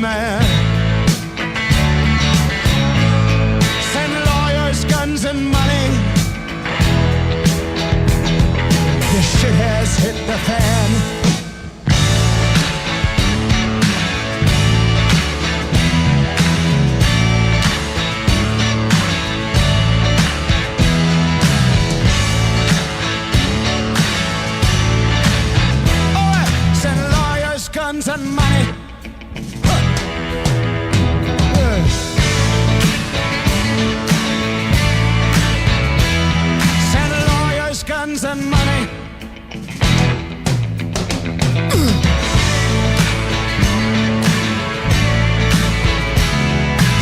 man. Send lawyers, guns, and money. This shit has hit the fan. Guns and money. Send lawyers, guns and money.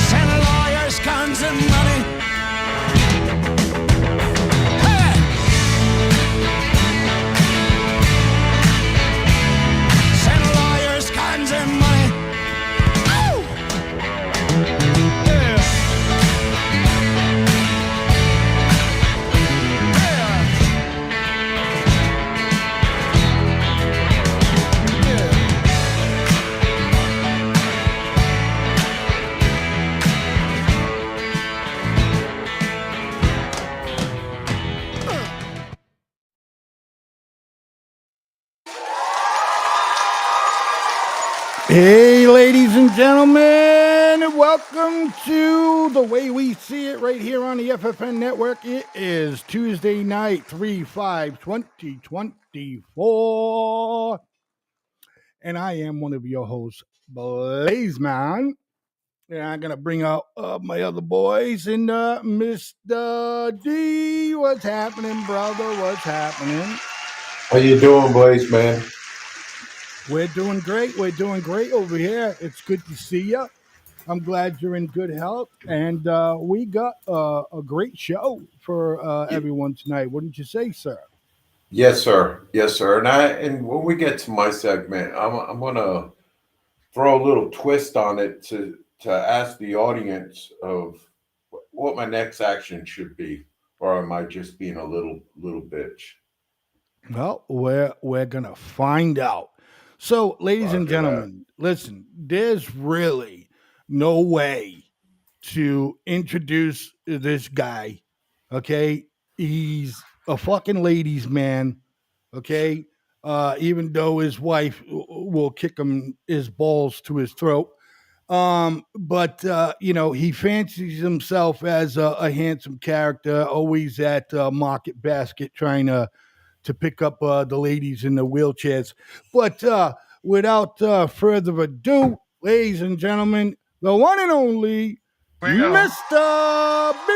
Send lawyers, guns and money. Hey! Send lawyers, guns and money. Oh! Yeah. Hey, ladies and gentlemen, welcome to The Way We See It right here on the FFN Network. It is Tuesday night, 3/5/2024, and I am one of your hosts, Blazeman, and I'm going to bring out my other boys, and Mr. D, what's happening, brother? What's happening? How you doing, Blaze, man? We're doing great. We're doing great over here. It's good to see you. I'm glad you're in good health. And we got a great show for everyone tonight. Wouldn't you say, sir? Yes, sir. Yes, sir. And when we get to my segment, I'm gonna throw a little twist on it to ask the audience of what my next action should be, or am I just being a little bitch? Well, we're gonna find out. So, ladies and gentlemen, listen, there's really no way to introduce this guy. Okay, he's a fucking ladies' man. Okay, even though his wife will kick him his balls to his throat. But he fancies himself as a handsome character, always at Market Basket trying to pick up the ladies in the wheelchairs. But without further ado, ladies and gentlemen, the one and only Mr. B.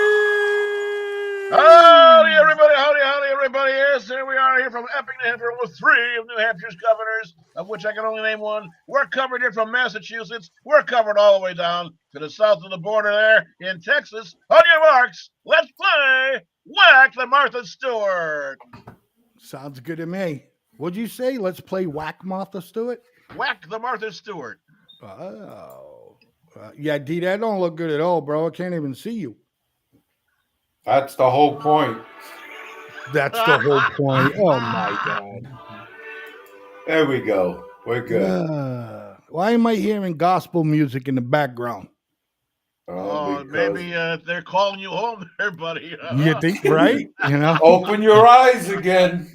Howdy, everybody. Howdy, everybody. Yes, here we are here from Epping, New Hampshire, with three of New Hampshire's governors, of which I can only name one. We're covered here from Massachusetts. We're covered all the way down to the south of the border there in Texas. On your marks, let's play Whack the Martha Stewart. Sounds good to me. What'd you say? Let's play Whack Martha Stewart? Whack the Martha Stewart. Oh. Yeah, D, that don't look good at all, bro. I can't even see you. That's the whole point. That's the whole point. Oh, my God. There we go. We're good. Why am I hearing gospel music in the background? Maybe they're calling you home there, buddy. You think, right? Open your eyes again.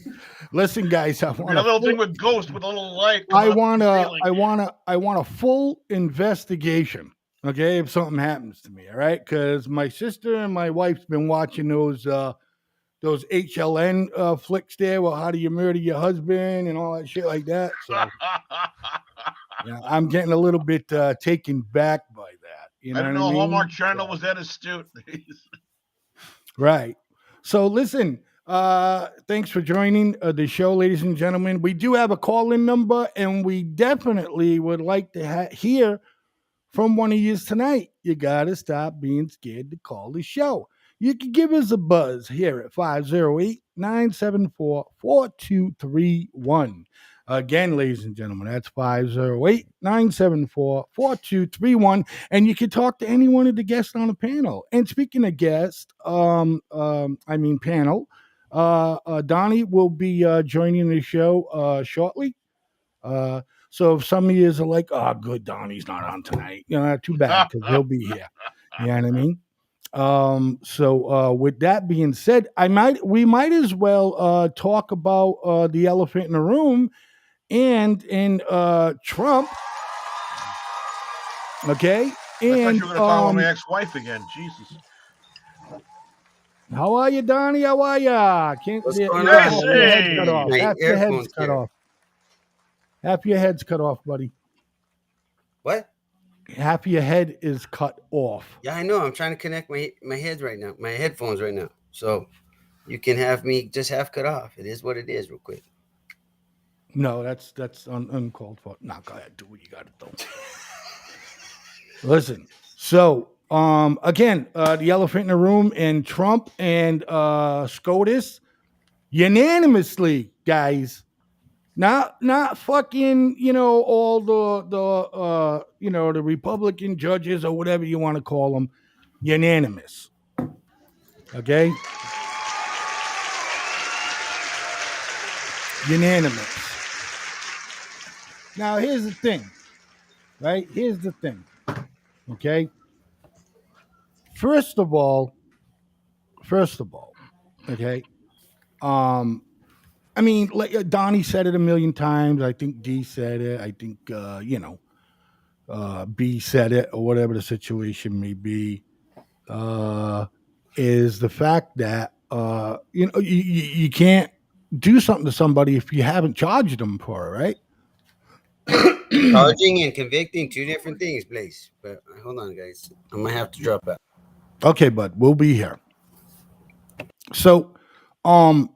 Listen, guys, I want a little thing with ghost with a little light. I want a full investigation. Okay, if something happens to me, all right? Because my sister and my wife's been watching those HLN flicks there. Well, how do you murder your husband and all that shit like that? So, I'm getting a little bit taken back by that. You know I didn't know Hallmark Channel was that astute. Right. So listen, thanks for joining the show, ladies and gentlemen. We do have a call-in number, and we definitely would like to hear from one of you tonight. You got to stop being scared to call the show. You can give us a buzz here at 508-974-4231. Again, ladies and gentlemen, that's 508-974-4231. And you can talk to any one of the guests on the panel. And speaking of guests, panel, Donnie will be joining the show shortly. So if some of you are like, "Oh, good, Donnie's not on tonight," too bad because he'll be here. You know what I mean? So with that being said, we might as well talk about the elephant in the room and Trump. Okay, I thought you and were going to talk about my ex-wife again. Jesus. how are you, Donnie? How are ya? Can't What's you going got on? half your head cut Casey! off? My Half your head's earphones cut here. off. Half your head's cut off, buddy. What? Half your head is cut off. Yeah, I know. I'm trying to connect my head right now, my headphones right now. So you can have me just half cut off. It is what it is, real quick. No, that's uncalled for. No, go ahead, do what you got to do. Listen. So, again, the elephant in the room and Trump and SCOTUS unanimously, guys. Not fucking, all the Republican judges or whatever you want to call them, unanimous. Okay? Unanimous. Now here's the thing. Right? Here's the thing. Okay? First of all, okay? I mean, like Donnie said it a million times. I think D said it. I think B said it, or whatever the situation may be. Is the fact that you can't do something to somebody if you haven't charged them for it, right? Charging and convicting, two different things, Blaze. But hold on, guys. I might have to drop out. Okay, bud, we'll be here. So, how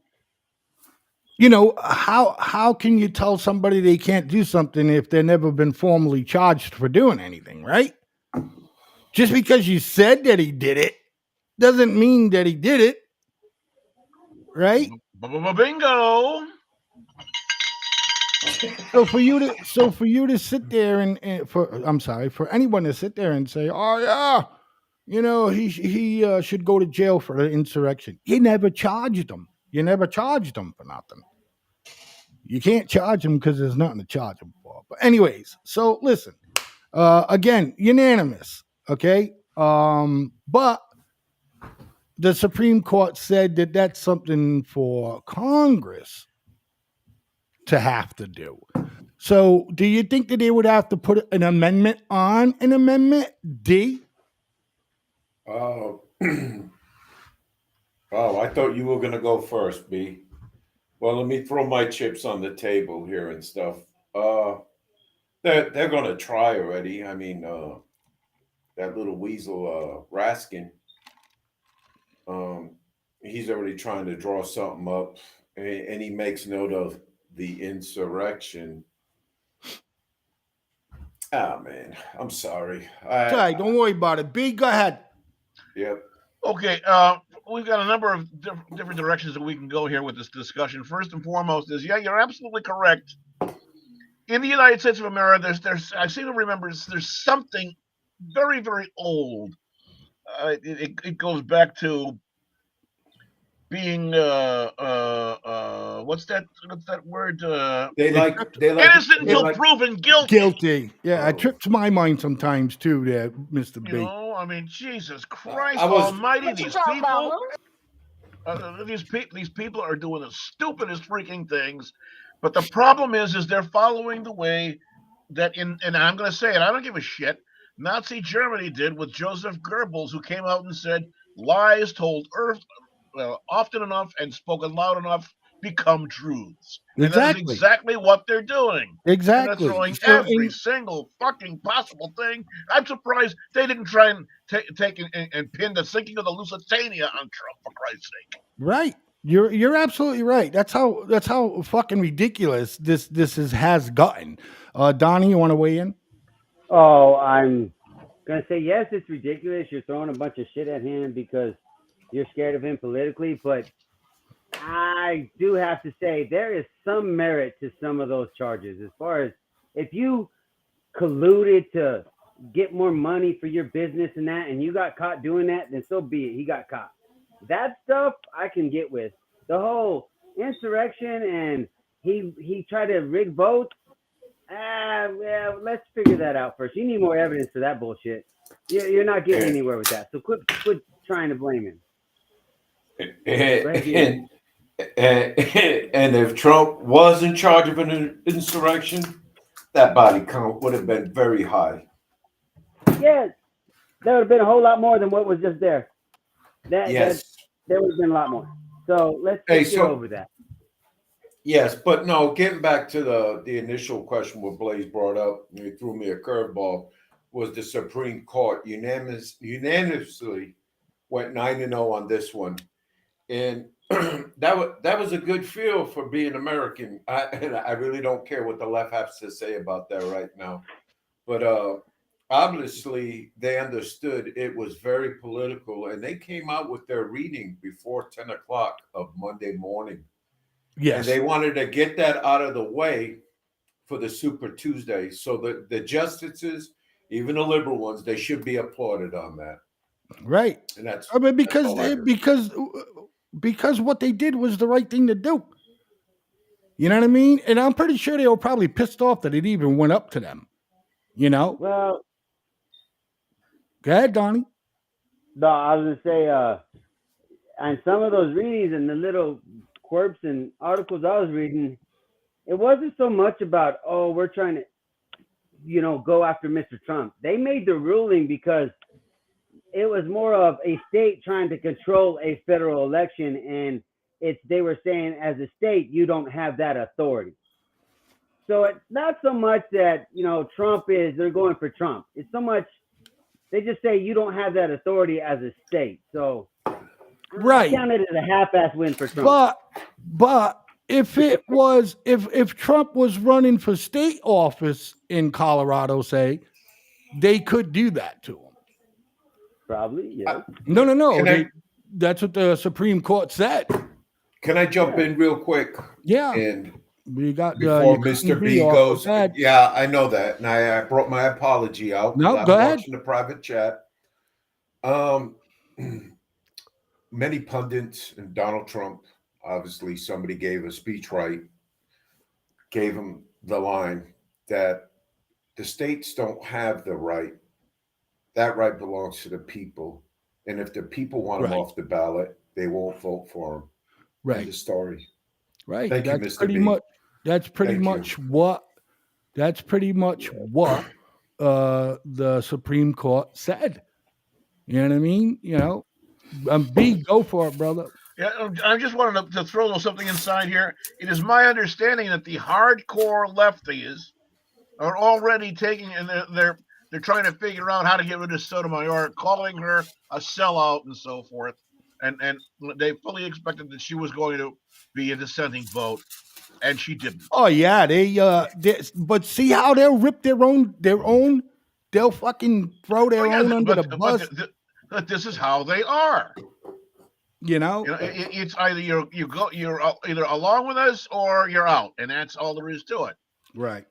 can you tell somebody they can't do something if they've never been formally charged for doing anything, right? Just because you said that he did it doesn't mean that he did it, right? Bingo! So for you to sit there for anyone to sit there and say, "Oh yeah, he should go to jail for the insurrection." You never charged him. You never charged him for nothing. You can't charge him because there's nothing to charge him for. But anyways, so listen. Again, unanimous. Okay. But the Supreme Court said that that's something for Congress to have to do. So, do you think that they would have to put an amendment on an amendment, D? Oh, I thought you were going to go first, B. Well, let me throw my chips on the table here and stuff. They're going to try already. I mean, that little weasel Raskin, he's already trying to draw something up, and he makes note of the insurrection. Ah, man, I'm sorry. Sorry, don't worry about it. B, go ahead. Yep. Okay, we've got a number of different directions that we can go here with this discussion. First and foremost is, yeah, you're absolutely correct. In the United States of America, I seem to remember there's something very, very old. It goes back to being what's that word? They like Innocent until proven guilty. Guilty. Yeah, it trips my mind sometimes too, there, Mr. B. I mean, Jesus Christ Almighty, these people are doing the stupidest freaking things. But the problem is they're following the way that and I'm going to say it. I don't give a shit. Nazi Germany did with Joseph Goebbels, who came out and said lies told often enough and spoken loud enough become truths. And that is exactly what they're doing. Exactly. And they're throwing every single fucking possible thing. I'm surprised they didn't try and take and pin the sinking of the Lusitania on Trump, for Christ's sake. Right. You're absolutely right. That's how fucking ridiculous this has gotten. Donnie, you want to weigh in? Oh, I'm gonna say yes. It's ridiculous. You're throwing a bunch of shit at him because you're scared of him politically, but I do have to say there is some merit to some of those charges. As far as if you colluded to get more money for your business and that, and you got caught doing that, then so be it. He got caught. That stuff I can get with. The whole insurrection and he tried to rig votes. Yeah, let's figure that out first. You need more evidence for that bullshit. You're not getting And, anywhere with that. So quit trying to blame him. Go and, ahead, Ian. and if Trump was in charge of an insurrection, that body count would have been very high. Yeah, there would have been a whole lot more than what was just there. That Yes. there would have been a lot more. So let's Hey, get over that. Yes, but no, getting back to the initial question what Blaze brought up, and he threw me a curveball, was the Supreme Court unanimously went 9-0 on this one. And that was a good feel for being American. And I really don't care what the left has to say about that right now. But obviously they understood it was very political, and they came out with their reading before 10 o'clock of Monday morning. Yes. And they wanted to get that out of the way for the Super Tuesday. So the justices, even the liberal ones, they should be applauded on that. Right. And that's I mean, because all I heard. because what they did was the right thing to do. You know what I mean? And I'm pretty sure they were probably pissed off that it even went up to them. You know? Well, Go ahead, Donnie. no, I was gonna say, on some of those readings and the little quirks and articles I was reading, it wasn't so much about, oh, we're trying to, go after Mr. Trump. They made the ruling because it was more of a state trying to control a federal election, and they were saying as a state you don't have that authority. So it's not so much that they're going for Trump. It's so much they just say you don't have that authority as a state. So Right. I count it as a half-ass win for Trump. But if it was if Trump was running for state office in Colorado, say, they could do that to him. Probably, yeah. No. That's what the Supreme Court said. Can I jump in real quick? Yeah. And We got before Mr. B goes, Go ahead. yeah, I know that, and I brought my apology out. No, I'm go ahead. watching the private chat. Many pundits and Donald Trump, obviously, somebody gave a speech right, gave him the line that the states don't have the right. That right belongs to the people, and if the people want him off the ballot, they won't vote for him. Right. The story. Right. Thank That's you, Mr. pretty B. much. That's pretty Thank much you. what. That's pretty much what the Supreme Court said. You know what I mean? B, go for it, brother. Yeah, I just wanted to throw a little something inside here. It is my understanding that the hardcore lefties are already taking, and they're trying to figure out how to get rid of Sotomayor, calling her a sellout and so forth. And they fully expected that she was going to be a dissenting vote, and she didn't. Oh yeah, but see how they'll rip their own. They'll fucking throw their own under the bus. But this is how they are. It's either you're either along with us or you're out, and that's all there is to it. Right.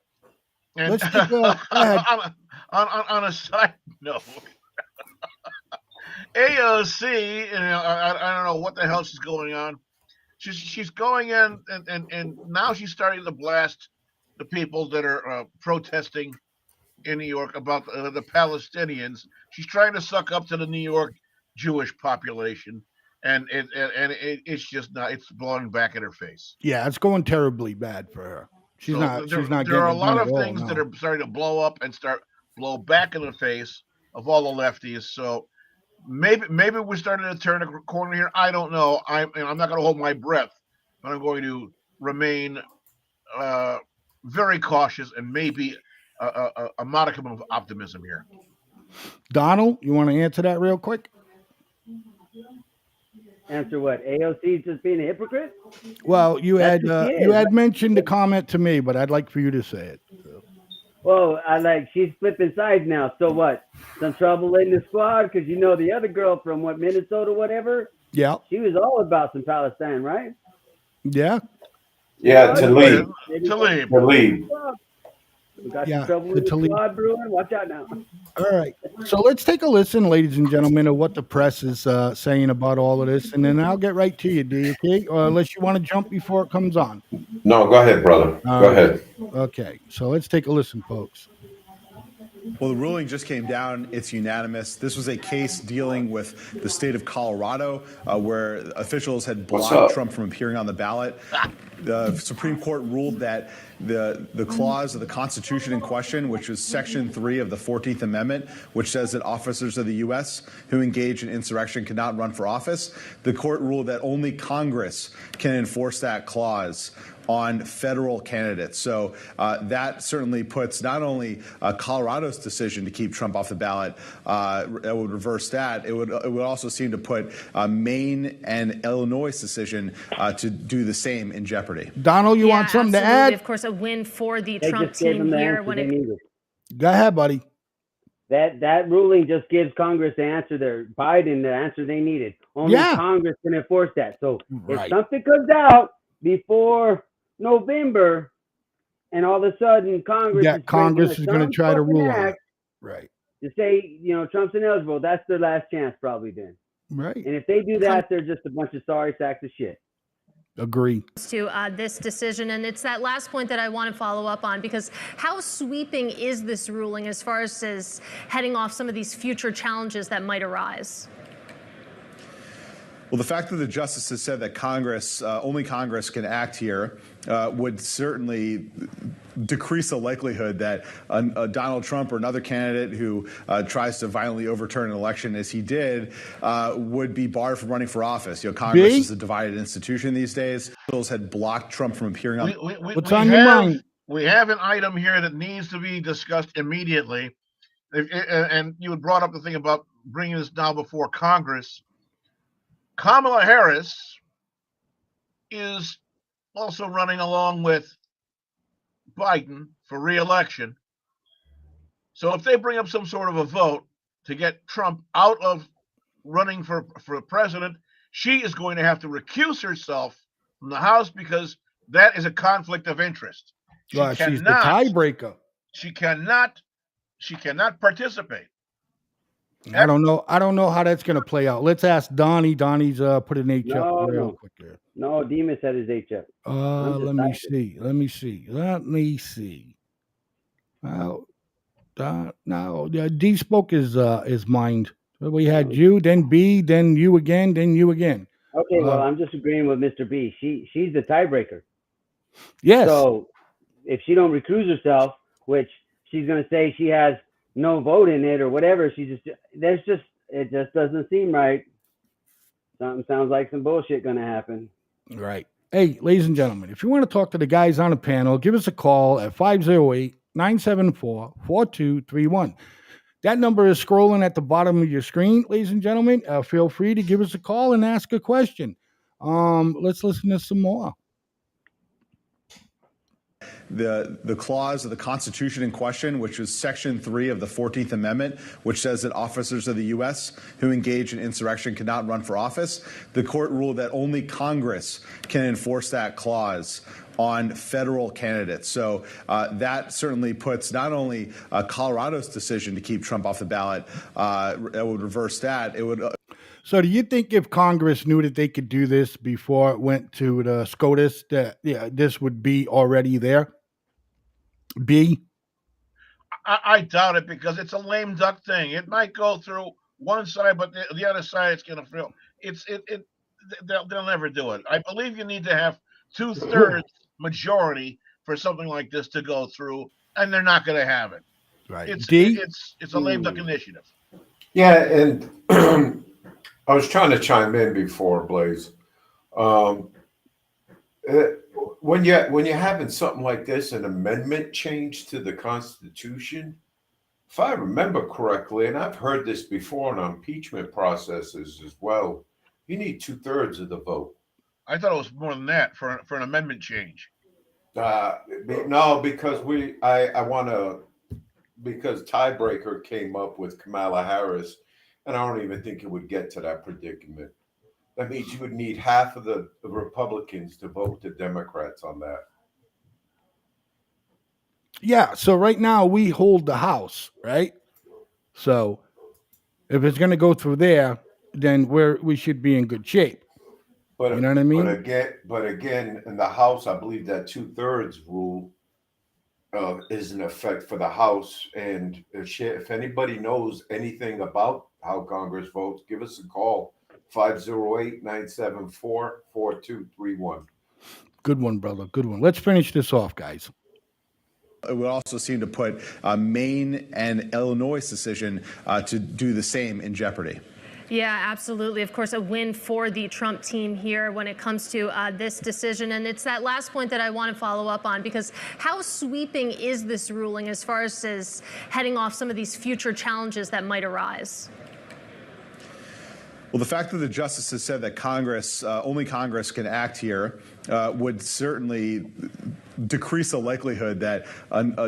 And Let's take on a side note, AOC, I don't know what the hell she's going on. She's going in and now she's starting to blast the people that are protesting in New York about the Palestinians. She's trying to suck up to the New York Jewish population, and it's just not. It's blowing back in her face. Yeah, it's going terribly bad for her. She's not. There are a lot of things that are starting to blow up and blow back in the face of all the lefties. So maybe we're starting to turn a corner here. I don't know. I'm not going to hold my breath, but I'm going to remain very cautious and maybe a modicum of optimism here. Donald, you want to answer that real quick? Answer what? AOC just being a hypocrite? Well, you had mentioned the comment to me, but I'd like for you to say it. Well, she's flipping sides now. So what? Some trouble in the squad because the other girl from Minnesota, whatever. Yeah. She was all about some Palestine, right? Yeah. Yeah, to leave. We got some trouble with the squad brewing. Watch out now. All right. So let's take a listen, ladies and gentlemen, of what the press is saying about all of this, and then I'll get right to you, D, okay? Or unless you want to jump before it comes on. No, go ahead, brother. Go ahead. Okay, so let's take a listen, folks. Well, the ruling just came down. It's unanimous. This was a case dealing with the state of Colorado, where officials had blocked Trump from appearing on the ballot. The Supreme Court ruled that the clause of the Constitution in question, which is Section 3 of the 14th Amendment, which says that officers of the U.S. who engage in insurrection cannot run for office, the court ruled that only Congress can enforce that clause on federal candidates. So that certainly puts not only Colorado's decision to keep Trump off the ballot, it would reverse that. It would also seem to put Maine and Illinois' decision to do the same in jeopardy. Donald, you want something to add? Of course, a win for the They Trump just gave team them the here. answer they needed. Go ahead, buddy. That ruling just gives Congress the answer Biden the answer they needed. Only Congress can enforce that. So if something comes out before November, and all of a sudden Congress is going to try to rule on it. Right. To say, Trump's ineligible, that's their last chance probably then. Right. And if they do that, they're just a bunch of sorry sacks of shit. Agree. To this decision, and it's that last point that I want to follow up on, because how sweeping is this ruling as far as heading off some of these future challenges that might arise? Well, the fact that the justices said that only Congress can act here would certainly decrease the likelihood that Donald Trump or another candidate who tries to violently overturn an election, as he did, would be barred from running for office. Congress is a divided institution these days. Bills had blocked Trump from appearing on. What's on your mind? We have an item here that needs to be discussed immediately, and you had brought up the thing about bringing this now before Congress. Kamala Harris is also running along with Biden for re-election. So if they bring up some sort of a vote to get Trump out of running for president, she is going to have to recuse herself from the House because that is a conflict of interest. She's the tiebreaker. She cannot participate. I don't know how that's going to play out. Let's ask Donnie. Donnie's put an H up real quick there. No, Demas had his H up. Let me see. Now, D spoke his mind. We had you, then B, then you again, then you again. Okay, well, I'm just agreeing with Mr. B. She's the tiebreaker. Yes. So if she don't recuse herself, which she's going to say she has no vote in it or whatever, it just doesn't seem right. Something sounds like some bullshit going to happen. Right. Hey, ladies and gentlemen, if you want to talk to the guys on the panel, give us a call at 508-974-4231. That number is scrolling at the bottom of your screen, ladies and gentlemen. Feel free to give us a call and ask a question. Let's listen to some more. The clause of the Constitution in question, which is Section 3 of the 14th Amendment, which says that officers of the U.S. who engage in insurrection cannot run for office, the court ruled that only Congress can enforce that clause on federal candidates. So that certainly puts not only Colorado's decision to keep Trump off the ballot, it would reverse that. It would. So do you think if Congress knew that they could do this before it went to the SCOTUS, that this would be already there? B? I doubt it, because it's a lame duck thing. It might go through one side, but the other side it's going to fail. They'll never do it. I believe you need to have 2/3 majority for something like this to go through, and they're not going to have it. Right. It's a lame duck initiative. Yeah, and I was trying to chime in before, Blaze. When you're having something like this, an amendment change to the Constitution, if I remember correctly, and I've heard this before in impeachment processes as well, you need 2/3 of the vote. I thought it was more than that for an amendment change. No, because because tiebreaker came up with Kamala Harris, and I don't even think it would get to that predicament. That means you would need half of the Republicans to vote the Democrats on that. Yeah, so right now we hold the House, right? So if it's going to go through there, then we should be in good shape. But You know what I mean? But again, in the House, I believe that 2/3 rule is in effect for the House. And if anybody knows anything about how Congress votes, give us a call, 508-974-4231. Good one, brother. Good one. Let's finish this off, guys. It would also seem to put Maine and Illinois' decision to do the same in jeopardy. Yeah, absolutely. Of course, a win for the Trump team here when it comes to this decision. And it's that last point that I want to follow up on, because how sweeping is this ruling as far as heading off some of these future challenges that might arise? Well, the fact that the justices said that Congress, only Congress can act here, would certainly decrease the likelihood that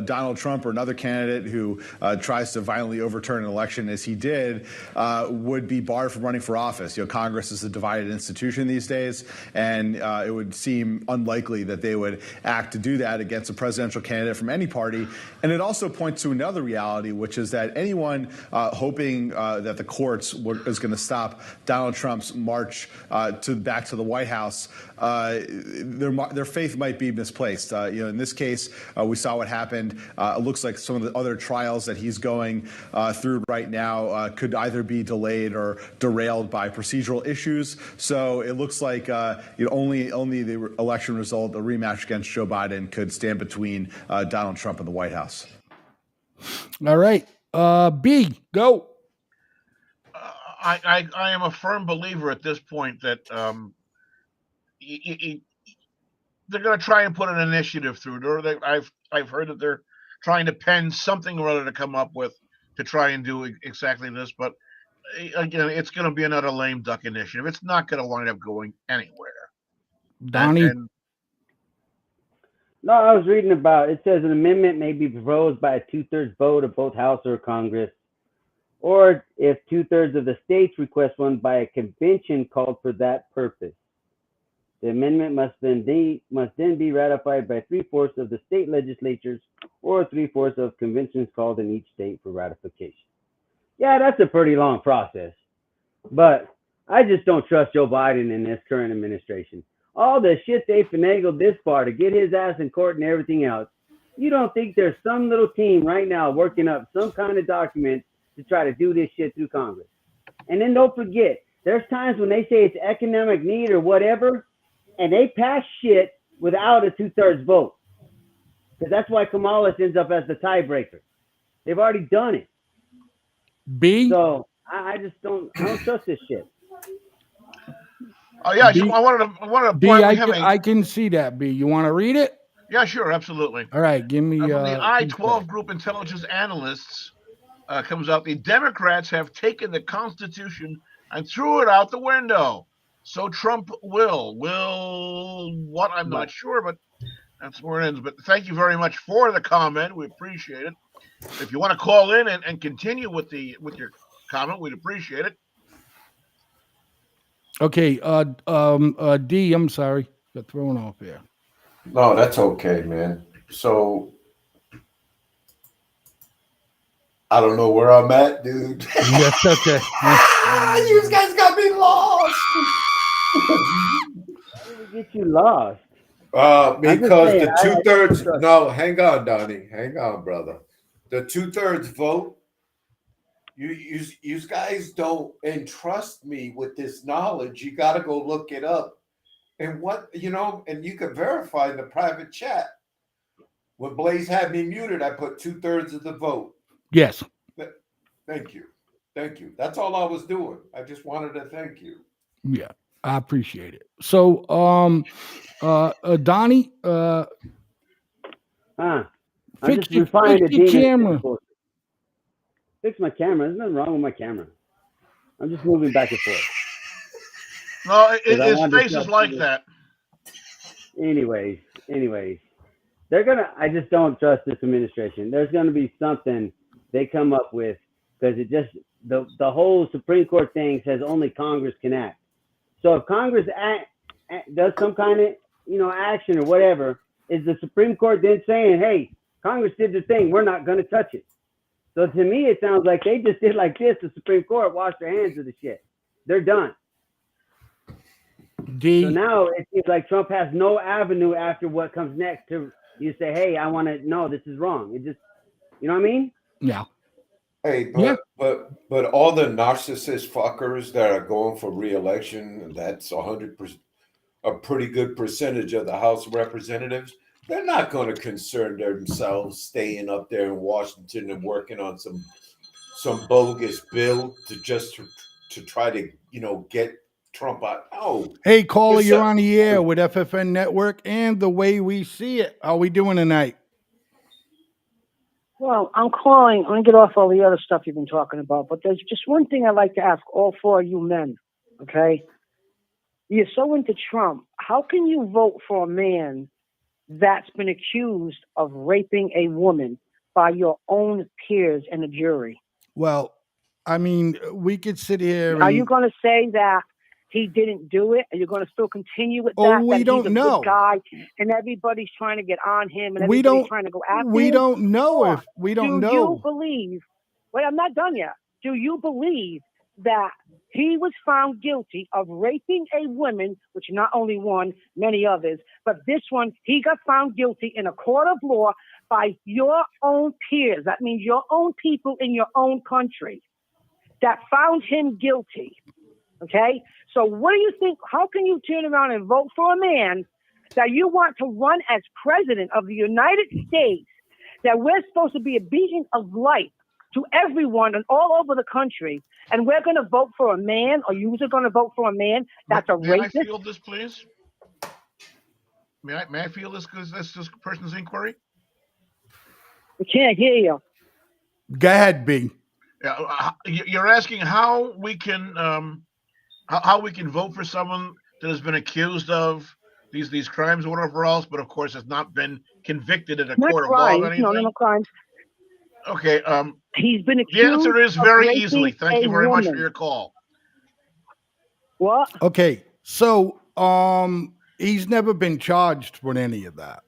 Donald Trump or another candidate who tries to violently overturn an election, as he did, would be barred from running for office. You know, Congress is a divided institution these days, and it would seem unlikely that they would act to do that against a presidential candidate from any party. And it also points to another reality, which is that anyone hoping that the courts is going to stop Donald Trump's march back to the White House, their faith might be misplaced. In this case, we saw what happened. It looks like some of the other trials that he's going through right now could either be delayed or derailed by procedural issues. So it looks like only the election result, a rematch against Joe Biden, could stand between Donald Trump and the White House. All right. B, go. I am a firm believer at this point that they're going to try and put an initiative through. I've heard that they're trying to pen something or other to come up with to try and do exactly this. But again, it's going to be another lame duck initiative. It's not going to wind up going anywhere. Donnie? No, I was reading about it. Says an amendment may be proposed by a 2/3 vote of both House or Congress, or if 2/3 of the states request one by a convention called for that purpose. The amendment must then be ratified by 3/4 of the state legislatures or 3/4 of conventions called in each state for ratification. Yeah, that's a pretty long process, but I just don't trust Joe Biden in this current administration. All the shit they finagled this far to get his ass in court and everything else. You don't think there's some little team right now working up some kind of document to try to do this shit through Congress? And then don't forget, there's times when they say it's economic need or whatever, and they pass shit without a 2/3 vote. Because that's why Kamala ends up as the tiebreaker. They've already done it. B? So I don't trust this shit. Oh yeah, B, I wanted to B, point. I can see that, B. You want to read it? Yeah, sure, absolutely. All right, give me From the I-12 Group Intelligence Analysts comes out. The Democrats have taken the Constitution and threw it out the window. So Trump will what? I'm not sure, but that's where it ends. But thank you very much for the comment. We appreciate it. If you want to call in and continue with your comment, we'd appreciate it. Okay, D, I'm sorry. Got thrown off here. No, that's okay, man. So I don't know where I'm at, dude. That's okay. You guys got me lost. How did we get you lost? Because the 2/3. No, hang on, Donnie. Hang on, brother. The 2/3 vote. You guys don't entrust me with this knowledge. You got to go look it up. And and you can verify in the private chat. When Blaze had me muted, I put 2/3 of the vote. Yes. Thank you. Thank you. That's all I was doing. I just wanted to thank you. Yeah, I appreciate it. So, Donnie, fix your camera. Fix my camera. There's nothing wrong with my camera. I'm just moving back and forth. No, his face is like that. Anyways, I just don't trust this administration. There's going to be something they come up with, because the whole Supreme Court thing says only Congress can act. So if Congress does some kind of action or whatever, is the Supreme Court then saying, hey, Congress did the thing, we're not going to touch it? So to me, it sounds like they just did like this. The Supreme Court washed their hands of the shit. They're done. D. So now it seems like Trump has no avenue after what comes next to you say, hey, I want to, no, this is wrong. It just, you know what I mean? Yeah. Hey, Yeah. but all the narcissist fuckers that are going for re-election, that's 100%, a pretty good percentage of the House of Representatives. They're not going to concern themselves staying up there in Washington and working on some bogus bill to try to get Trump out. Oh, Hey, caller, it's you're on the air with FFN Network and The Way We See It. How we doing tonight? Well, I'm calling. I'm going to get off all the other stuff you've been talking about, but there's just one thing I'd like to ask all four of you men, okay? You're so into Trump. How can you vote for a man that's been accused of raping a woman by your own peers in a jury? Well, I mean, we could sit here Are you and going to say that he didn't do it? Are you going to still continue with that? we that don't he's a know. good guy and everybody's trying to get on him and We everybody's don't trying to go after we him? don't know Or if we don't do know. you believe? Wait, I'm not done yet. Do you believe that he was found guilty of raping a woman, which not only one, many others, but this one, he got found guilty in a court of law by your own peers. That means your own people in your own country that found him guilty. Okay? So what do you think? How can you turn around and vote for a man that you want to run as president of the United States, that we're supposed to be a beacon of light to everyone and all over the country, and we're going to vote for a man, or you're going to vote for a man that's a May I racist? field this, please? May I field this person's inquiry? We can't hear you. Go ahead, B. You're asking how we can vote for someone that has been accused of these crimes or whatever else, but of course has not been convicted in a Not court of law of crimes. anything. No crimes. Okay. He's been The accused answer is of very raping easily. Thank a you very much for woman. your call. What? Okay. So he's never been charged with any of that.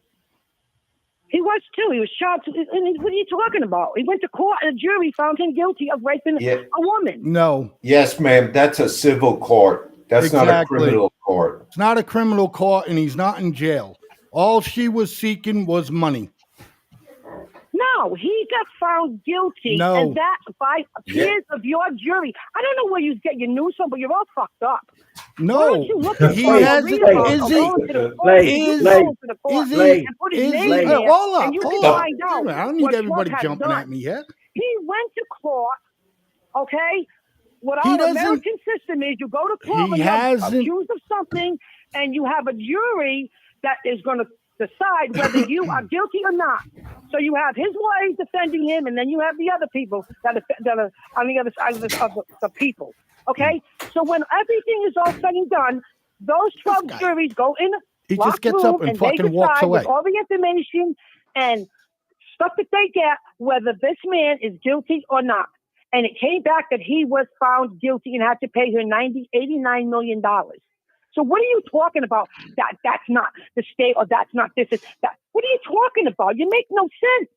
He was too. He was charged. What are you talking about? He went to court and a jury found him guilty of raping a woman. No. Yes, ma'am. That's a civil court. That's not a criminal court. It's not a criminal court, and he's not in jail. All she was seeking was money. No, he got found guilty, No. and that's by peers of your jury. I don't know where you get your news from, but you're all fucked up. No, Why don't you look at he it, has. read about it, Is or he? go into the court, Blake, you Blake, go into the court Is he? Blake, and put his Is name he? in Hey, there, hold up, and you hold can up. find out. I don't need what everybody Trump has jumping done. at me here. He went to court, okay? What He our doesn't- American system is, you go to court He when you're hasn't- accused of something, and you have a jury that is going to decide whether you are guilty or not. So you have his lawyers defending him, and then you have the other people that are on the other side of the people. Okay? So when everything is all said and done, those 12 juries go in He locked just gets room, up and they fucking walks decide away. with all the information and stuff that they get whether this man is guilty or not. And it came back that he was found guilty and had to pay her $89 million. So what are you talking about? That's not the state, or that's not this. That. What are you talking about? You make no sense.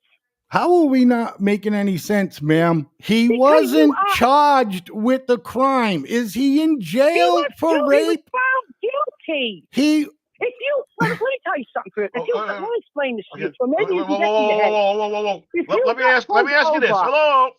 How are we not making any sense, ma'am? He Because wasn't charged with the crime. Is he in jail for rape? He was found guilty. Let me tell you something, Chris. Let me explain this to you. So maybe you can get to your head. Let me ask you this. Hello.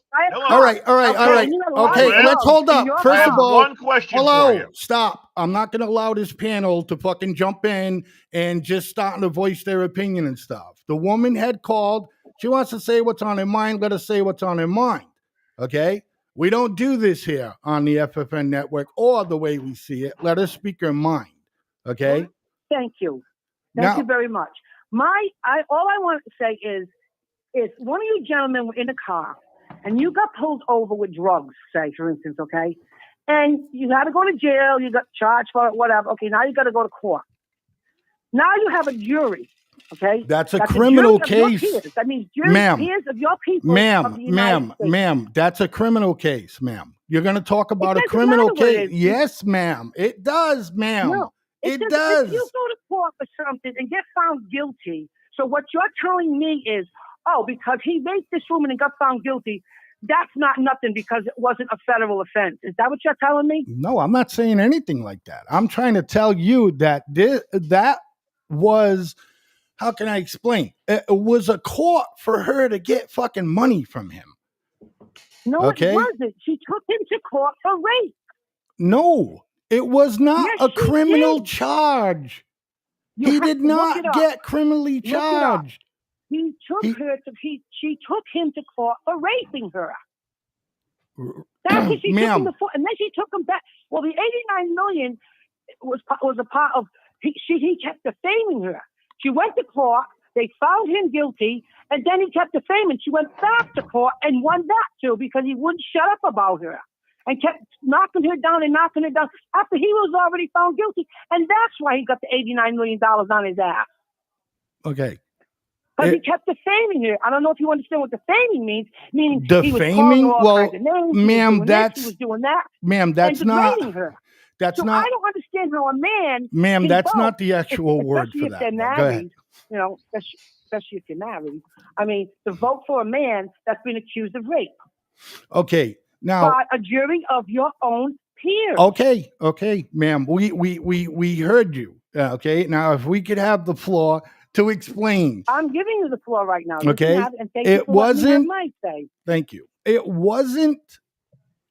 All right. Okay, let's hold up. First of all, one question hello, for you. stop. I'm not going to allow this panel to fucking jump in and just starting to voice their opinion and stuff. The woman had called. She wants to say what's on her mind. Let her say what's on her mind. Okay? We don't do this here on the FFN Network or The Way We See It. Let her speak her mind. Okay? Thank you. Thank you very much. All I want to say is one of you gentlemen were in a car and you got pulled over with drugs, say, for instance, okay? And you had to go to jail, you got charged for it, whatever. Okay, now you got to go to court. Now you have a jury, okay? That's a criminal jury of case. your peers. That means Ma'am. peers of your people of the United States. Ma'am, that's a criminal case, ma'am. You're going to talk about a doesn't criminal matter what it case. is. Yes, ma'am. It does, ma'am. No, it does. does. If you go to court for something and get found guilty, so what you're telling me is, because he raped this woman and got found guilty, that's not nothing because it wasn't a federal offense. Is that what you're telling me? No, I'm not saying anything like that. I'm trying to tell you that that was, how can I explain? It was a court for her to get fucking money from him. No, Okay? it wasn't. She took him to court for rape. No, it was not Yes, a she criminal did. charge. You He have did to look not it up. get criminally Look it up. charged. He took her to. She took him to court for raping her. That's what she took him Ma'am, before, and then she took him back. Well, the $89 million was a part of. He kept defaming her. She went to court. They found him guilty, and then he kept defaming. She went back to court and won that too because he wouldn't shut up about her and kept knocking her down after he was already found guilty, and that's why he got the $89 million on his ass. okay. Because he kept defaming her. I don't know if you understand what defaming means. Meaning he was calling Defaming? her all Well, kinds of names. ma'am, he was doing this, he was doing that. Ma'am, that's and not. degrading her. That's So not. I don't understand how a man. Ma'am, can that's vote, not the actual word especially for if that. they're Go ahead. married. You know, especially if you're married. I mean, to vote for a man that's been accused of rape Okay, now. by a jury of your own peers. Okay, ma'am. We heard you. Okay, now if we could have the floor to explain. I'm giving you the floor right now. Okay, and thank you for letting me have my say. Thank you. It wasn't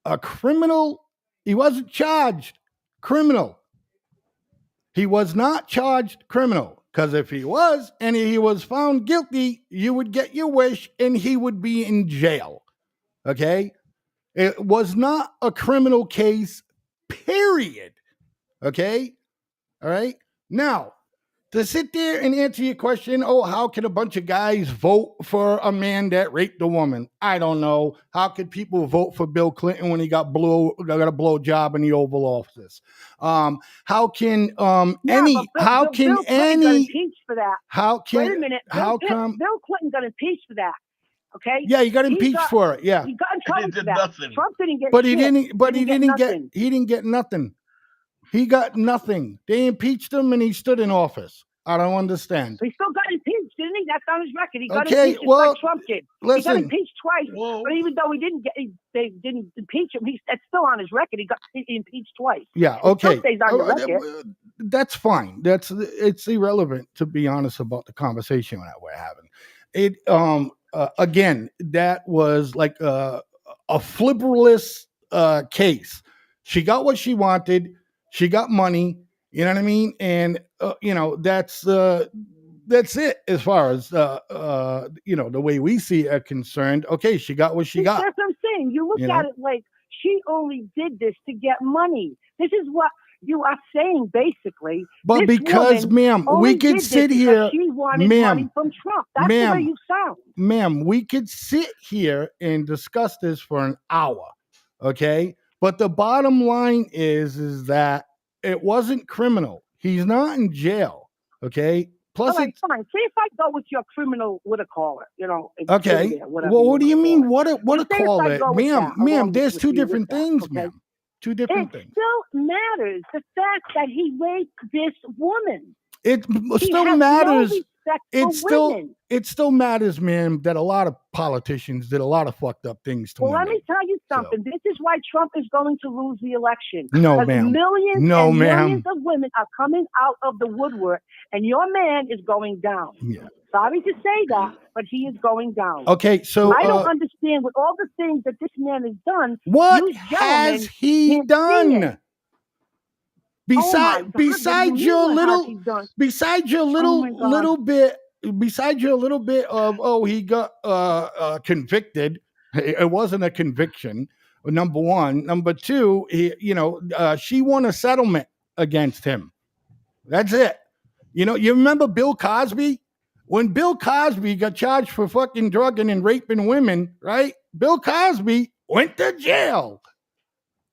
a criminal. He wasn't charged criminal. He was not charged criminal. Because if he was and he was found guilty, you would get your wish and he would be in jail. Okay? It was not a criminal case, period. Okay? All right? Now, to sit there and answer your question, how can a bunch of guys vote for a man that raped a woman? I don't know. How could people vote for Bill Clinton when he got a blow job in the Oval Office? How can Bill Clinton got impeached for that. Wait a minute. Bill Clinton got impeached for that. Okay. Yeah, he got impeached for it. Yeah. He got in trouble for that. Nothing. Trump didn't get But shit. he didn't get nothing. He got nothing. They impeached him and he stood in office. I don't understand. He still got impeached, didn't he? That's on his record. He got Okay, impeached just well, like Trump did. listen. He got impeached twice. Whoa. But even though they didn't impeach him, that's still on his record. He got impeached twice. Yeah, okay. It still stays on your record. That's fine. It's irrelevant, to be honest, about the conversation that we're having. It again, that was like a frivolous case. She got what she wanted. She got money. You know what I mean? And that's it as far as the way we see it concerned. Okay, she got what she got. That's what I'm saying. You look at it like she only did this to get money. This is what you are saying, basically. But because, ma'am, we could sit here, she wanted money from Trump. That's the way you sound. Ma'am, we could sit here and discuss this for an hour, okay? But the bottom line is that it wasn't criminal. He's not in jail, okay? Plus, all right, fine. See if I go with your criminal, what to call it, Okay. Well, what do you mean? What to call it, ma'am? There's two different things, ma'am. Two different things. It still matters the fact that he raped this woman. It still matters. It still matters, man, that a lot of politicians did a lot of fucked up things to women. Let me tell you something. This is why Trump is going to lose the election. No, ma'am. Millions of women are coming out of the woodwork, and your man is going down. Yeah. Sorry to say that, but he is going down. Okay, so I don't understand with all the things that this man has done. What has he done? Besides your little bit of he got convicted. It wasn't a conviction. Number one. Number two, she won a settlement against him. That's it. You remember Bill Cosby? When Bill Cosby got charged for fucking drugging and raping women, right? Bill Cosby went to jail.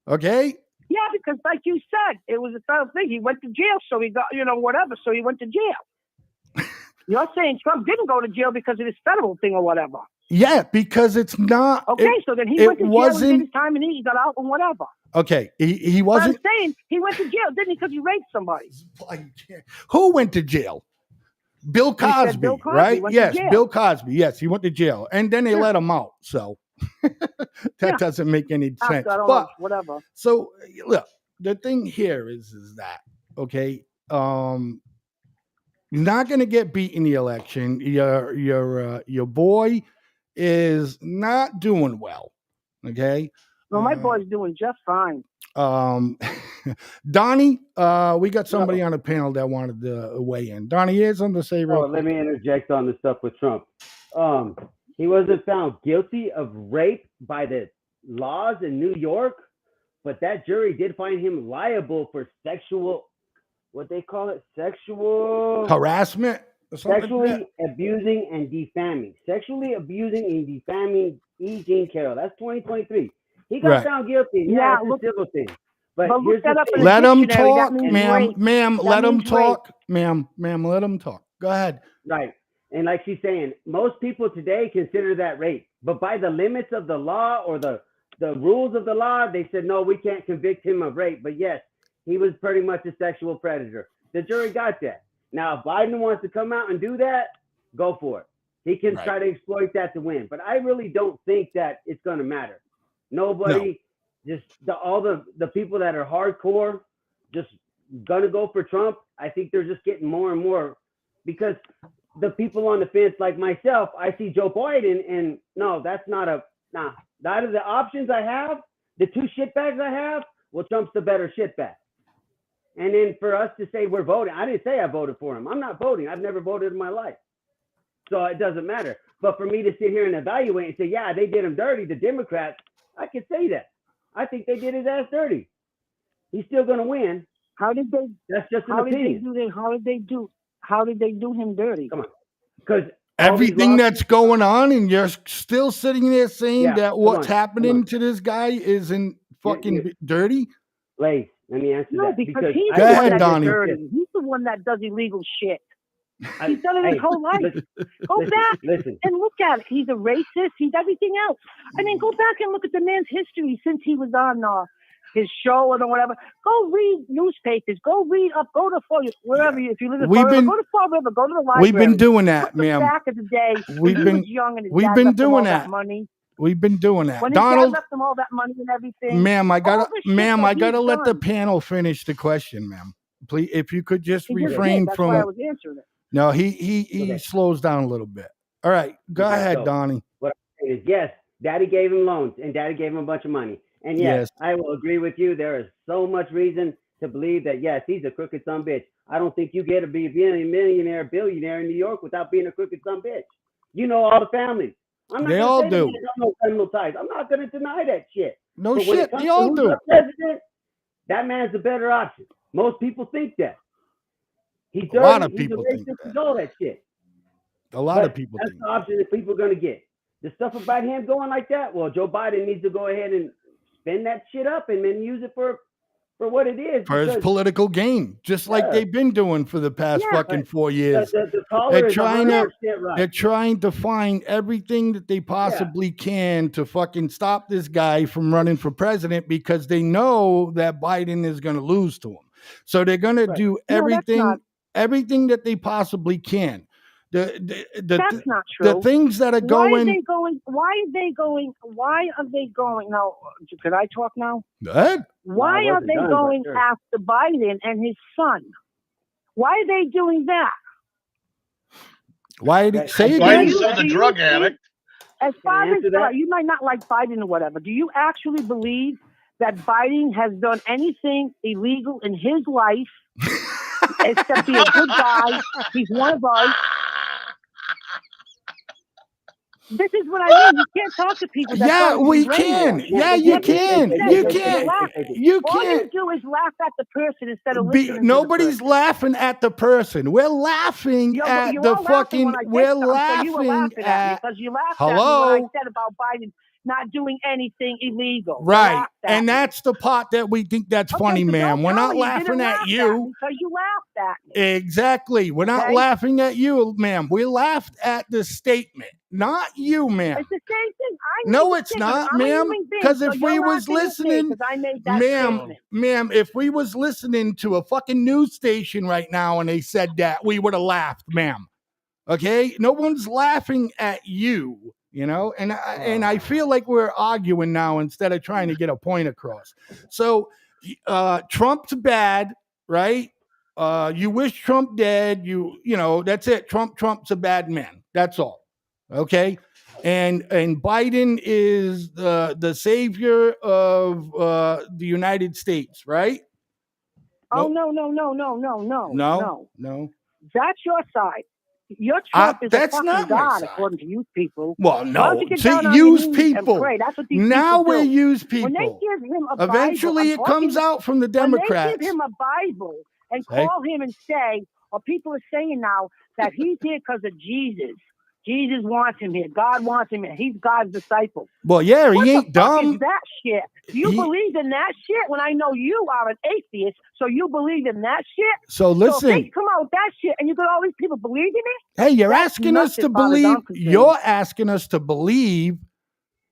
Okay? Yeah, because like you said, it was a federal thing. He went to jail, so he got, whatever, so he went to jail. You're saying Trump didn't go to jail because of this federal thing or whatever. Yeah, because it's not. Okay, so then he went to jail and did his time and he got out and whatever. Okay, he wasn't. But I'm saying he went to jail, didn't he, because he raped somebody? Who went to jail? Bill Cosby, right? Yes, Bill Cosby. Yes, he went to jail. And then they let him out, so. That doesn't make any sense. I don't know, But whatever. so look, the thing here is that okay, you're not going to get beat in the election. Your boy is not doing well. Okay. Well, my boy's doing just fine. Donnie, we got somebody on the panel that wanted to weigh in. Donnie, here's something to say real quick. Let me interject on the stuff with Trump. He wasn't found guilty of rape by the laws in New York, but that jury did find him liable for sexual, what they call it, sexual harassment, sexually abusing and defaming. Sexually abusing and defaming E. Jean Carroll. That's 2023. He got found guilty. Yeah, it's a civil thing. But look that up in let the him dictionary. talk, ma'am. Let him talk, rape. ma'am. Let him talk. Go ahead. Right. And like she's saying, most people today consider that rape. But by the limits of the law or the rules of the law, they said, no, we can't convict him of rape. But yes, he was pretty much a sexual predator. The jury got that. Now, if Biden wants to come out and do that, go for it. He can try to exploit that to win. But I really don't think that it's going to matter. Nobody, just all the people that are hardcore, just going to go for Trump. I think they're just getting more and more because the people on the fence like myself, I see Joe Biden and no, that's not out of the options I have, the two shitbags I have, well, Trump's the better shitbag. And then for us to say we're voting, I didn't say I voted for him. I'm not voting. I've never voted in my life. So it doesn't matter. But for me to sit here and evaluate and say, yeah, they did him dirty, the Democrats, I could say that. I think they did his ass dirty. He's still going to win. How did they? That's just an opinion. How did they do him dirty? Come on. Because everything that's going on, and you're still sitting there saying that what's happening to this guy isn't fucking dirty? Lace, let me answer that. No, because he's Go ahead, Donnie. He's the one that does illegal shit. He's done it his whole life. Go back and look at it. He's a racist. He's everything else. I mean, go back and look at the man's history since he was on his show or whatever. Go read newspapers. Go read up. Go to wherever if you live in Florida. Go to Fall River. Go to the library. We've been doing that, ma'am. Back in the day, when he was young and his we've dad been left him doing all that. money. We've been doing that. When Donald, his dad left him all that money and everything. Ma'am, I gotta let the done. panel finish the question, ma'am. Please, if you could just refrain That's from. why I was answering it. No, he slows down a little bit. All right, go ahead, Donnie. What I'm saying is, yes, Daddy gave him loans and Daddy gave him a bunch of money. And yes, I will agree with you. There is so much reason to believe that, yes, he's a crooked son bitch. I don't think you get to be a billionaire in New York without being a crooked son bitch. You know all the families. They all do. No criminal ties. I'm not going to deny that shit. No shit, they all do. President, that man's the better option. Most people think that. He's dirty. A lot of people think that. All that shit. A lot of people that's think the option that people are going to get. The stuff about him going like that, well, Joe Biden needs to go ahead and spend that shit up and then use it for what it is. For his political gain, just like they've been doing for the past fucking 4 years. They're trying to find everything that they possibly can to fucking stop this guy from running for president because they know that Biden is going to lose to him. So they're going to do everything that they possibly can. That's not true. The things that are going. Why are they going? Now, can I talk now? Go ahead. Why are they going after Biden and his son? Why are they doing that? Why say again? Biden's son's a drug addict. As far as you might not like Biden or whatever, do you actually believe that Biden has done anything illegal in his life except be a good guy? He's one of us. This is what I mean. You can't talk to people. We can. Yeah, you can. You can. You All can. you do is laugh at the person instead of listening. Nobody's laughing at the person. We're laughing at the fucking. We're laughing at. Because you laughed hello. at me when I said about Biden not doing anything illegal. Right, and that's the part that we think that's funny, ma'am. We're not laughing at you because you laughed at me. Exactly. We're not laughing at you, ma'am. We laughed at the statement. Not you, ma'am. It's the same thing. No, it's not, ma'am. Because if we was listening, ma'am, if we was listening to a fucking news station right now and they said that, we would have laughed, ma'am. Okay? No one's laughing at you. and I feel like we're arguing now instead of trying to get a point across. So Trump's bad, right? You wish Trump dead. That's it. Trump's a bad man. That's all. Okay. And Biden is the savior of the United States, right? Oh, Nope. no. That's your side. Your Trump is a That's fucking not my god, side. according to you people. Well, Why don't no. you get See, down on your use knees and people. pray? That's what these Now people we do. use When they people. give him a Eventually, Bible, it comes out from the when they Democrats. give him a Bible and Say? call him and say, or people are saying now that he's here because of Jesus. Jesus wants him here. God wants him here. He's God's disciple. Well, yeah, What he the ain't fuck dumb. is that shit? You believe in that shit when I know you are an atheist, so you believe in that shit? So So if they listen. come out with that shit and you got all these people believing it? Hey, you're That's asking us nuts to as far as believe. I'm concerned. You're asking us to believe.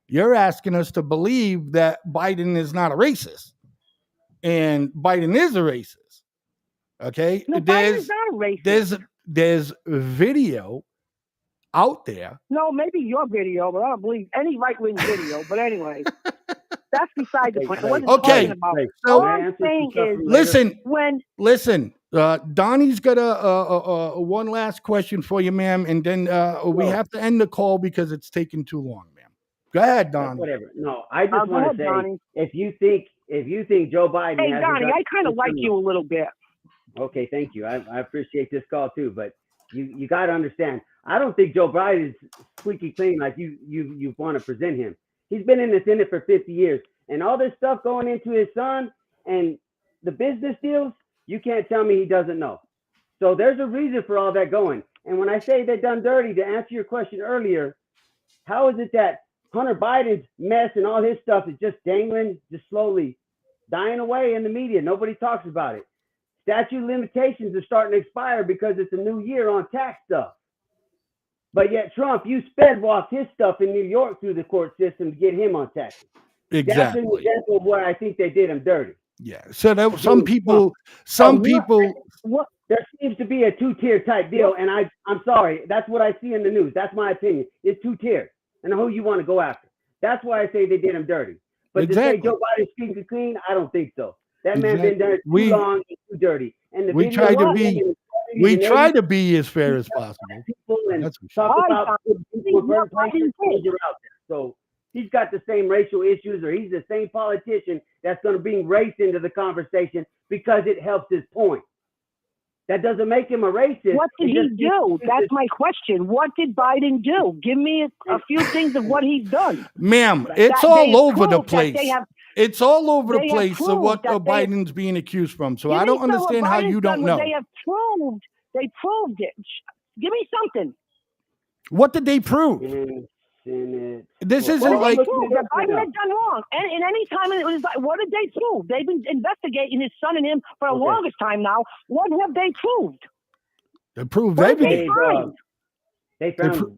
You're asking us to believe that Biden is not a racist, and Biden is a racist. Okay, No, Biden's not a racist. there's video out there. No, maybe your video, but I don't believe any right-wing video. But anyway, that's beside the point. I wasn't talking about. So All I'm saying is, listen. Donnie's got a one last question for you, ma'am, and then we have to end the call because it's taking too long, ma'am. Go ahead, Donnie. Whatever. No, I just want to say, Donnie. if you think Joe Biden, hey Donnie, I kind of like you a little bit. Okay, thank you. I appreciate this call too, but you got to understand, I don't think Joe Biden is squeaky clean like you want to present him. He's been in the Senate for 50 years, and all this stuff going into his son and the business deals, you can't tell me he doesn't know. So there's a reason for all that going. And when I say they're done dirty, to answer your question earlier, how is it that Hunter Biden's mess and all his stuff is just dangling, just slowly dying away in the media? Nobody talks about it. Statute limitations are starting to expire because it's a new year on tax stuff. But yet Trump, you sped walked his stuff in New York through the court system to get him on taxes. Exactly. That's an example of where I think they did him dirty. Yeah. So that some people. There seems to be a two-tier type deal, and I'm sorry, that's what I see in the news. That's my opinion. It's two tiers, and who you want to go after. That's why I say they did him dirty. But to say Joe Biden's squeaky clean, I don't think so. That man been done too long and too dirty. And we try to be as fair as possible. And talk about people out there. So he's got the same racial issues, or he's the same politician that's going to bring race into the conversation because it helps his point. That doesn't make him a racist. What did he do? That's my question. What did Biden do? Give me a few things of what he's done. Ma'am, it's all over the place. It's all over the place of what Biden's being accused from. So I don't understand how you don't know. They proved it. Give me something. What did they prove? This isn't like Biden had done wrong. And in any time it was like, what did they prove? They've been investigating his son and him for the longest time now. What have they proved? They proved everything. They found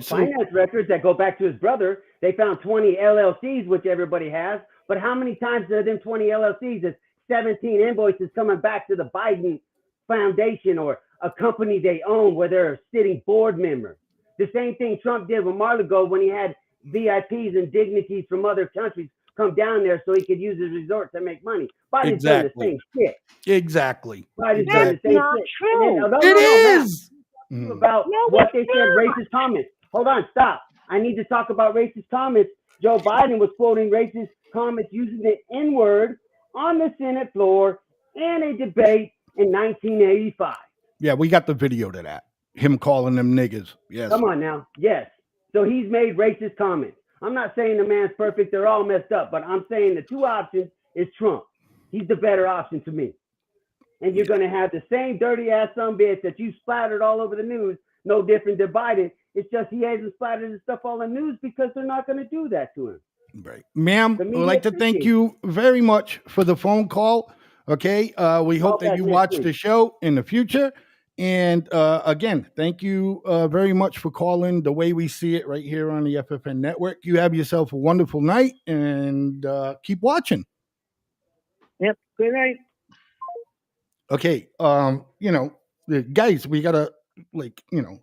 finance records that go back to his brother. They found 20 LLCs, which everybody has. But how many times are them 20 LLCs is 17 invoices coming back to the Biden Foundation or a company they own where they're a sitting board member? The same thing Trump did with Mar-a-Lago when he had VIPs and dignitaries from other countries come down there so he could use his resort to make money. Biden's done the same shit. Exactly. Biden's done the same not shit. True. It is. About what they said, racist comments. Hold on, stop. I need to talk about racist comments. Joe Biden was quoting racist comments using the N-word on the Senate floor in a debate in 1985. Yeah, we got the video to that. Him calling them niggas. Yes. Come on now. Yes. So he's made racist comments. I'm not saying the man's perfect. They're all messed up. But I'm saying the two options is Trump. He's the better option to me. And you're going to have the same dirty ass sumbitch that you splattered all over the news. No different than Biden. It's just he hasn't splattered his stuff all in the news because they're not going to do that to him. Right. Ma'am, I would like to thank you very much for the phone call. Okay. We hope that you watch the show in the future. And again, thank you very much for calling The Way We See It right here on the FFN Network. You have yourself a wonderful night and keep watching. Yep. Good night. Okay. Guys, we gotta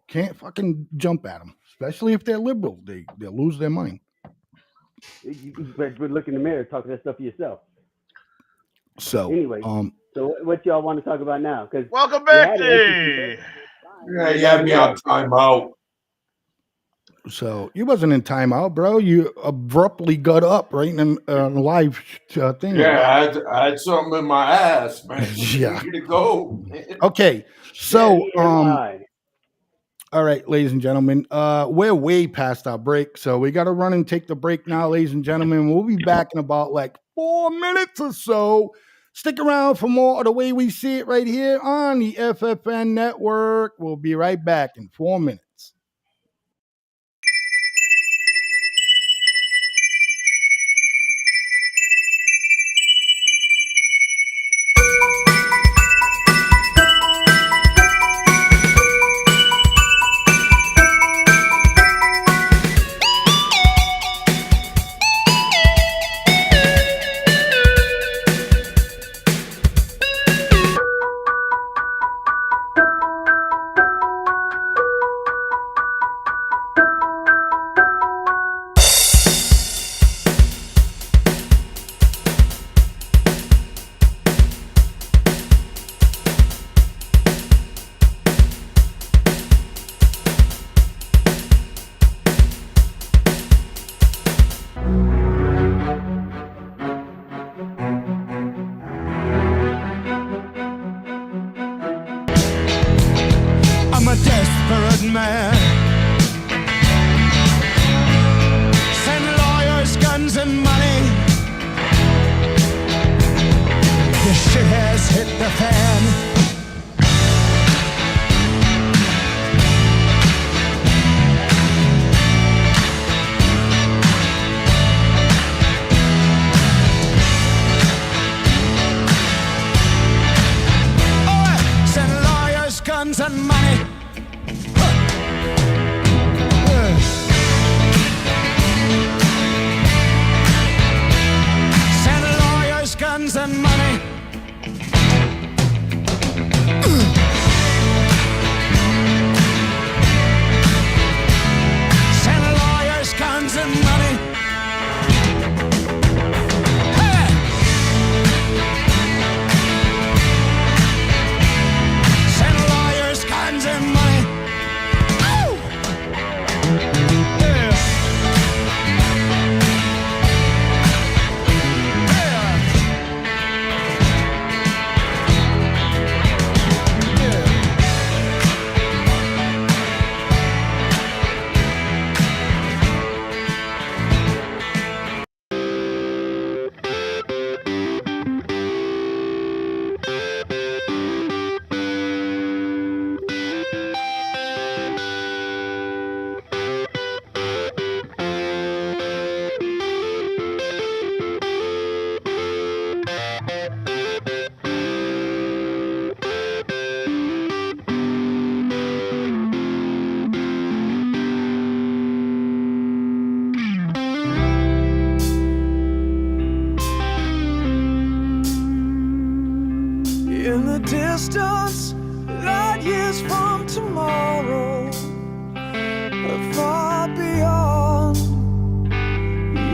can't fucking jump at them. especially if they're liberal. They'll lose their mind. But look in the mirror, talk that stuff to yourself. So anyway, so what y'all want to talk about now? Because welcome back, Dave. Yeah, you had me on timeout. So you wasn't in timeout, bro. You abruptly got up right in a live thing. Yeah, I had something in my ass, man. Yeah. Ready to go. Okay, so TMI. all right, ladies and gentlemen, we're way past our break, so we got to run and take the break now, ladies and gentlemen. We'll be back in about like 4 minutes or so. Stick around for more of The Way We See It right here on the FFN Network. We'll be right back in 4 minutes. I'm a desperate man. Send lawyers, guns, and money. This shit has hit the fan. Guns and money. Send lawyers, guns and money. Send lawyers, guns and money. In the distance, light years from tomorrow, far beyond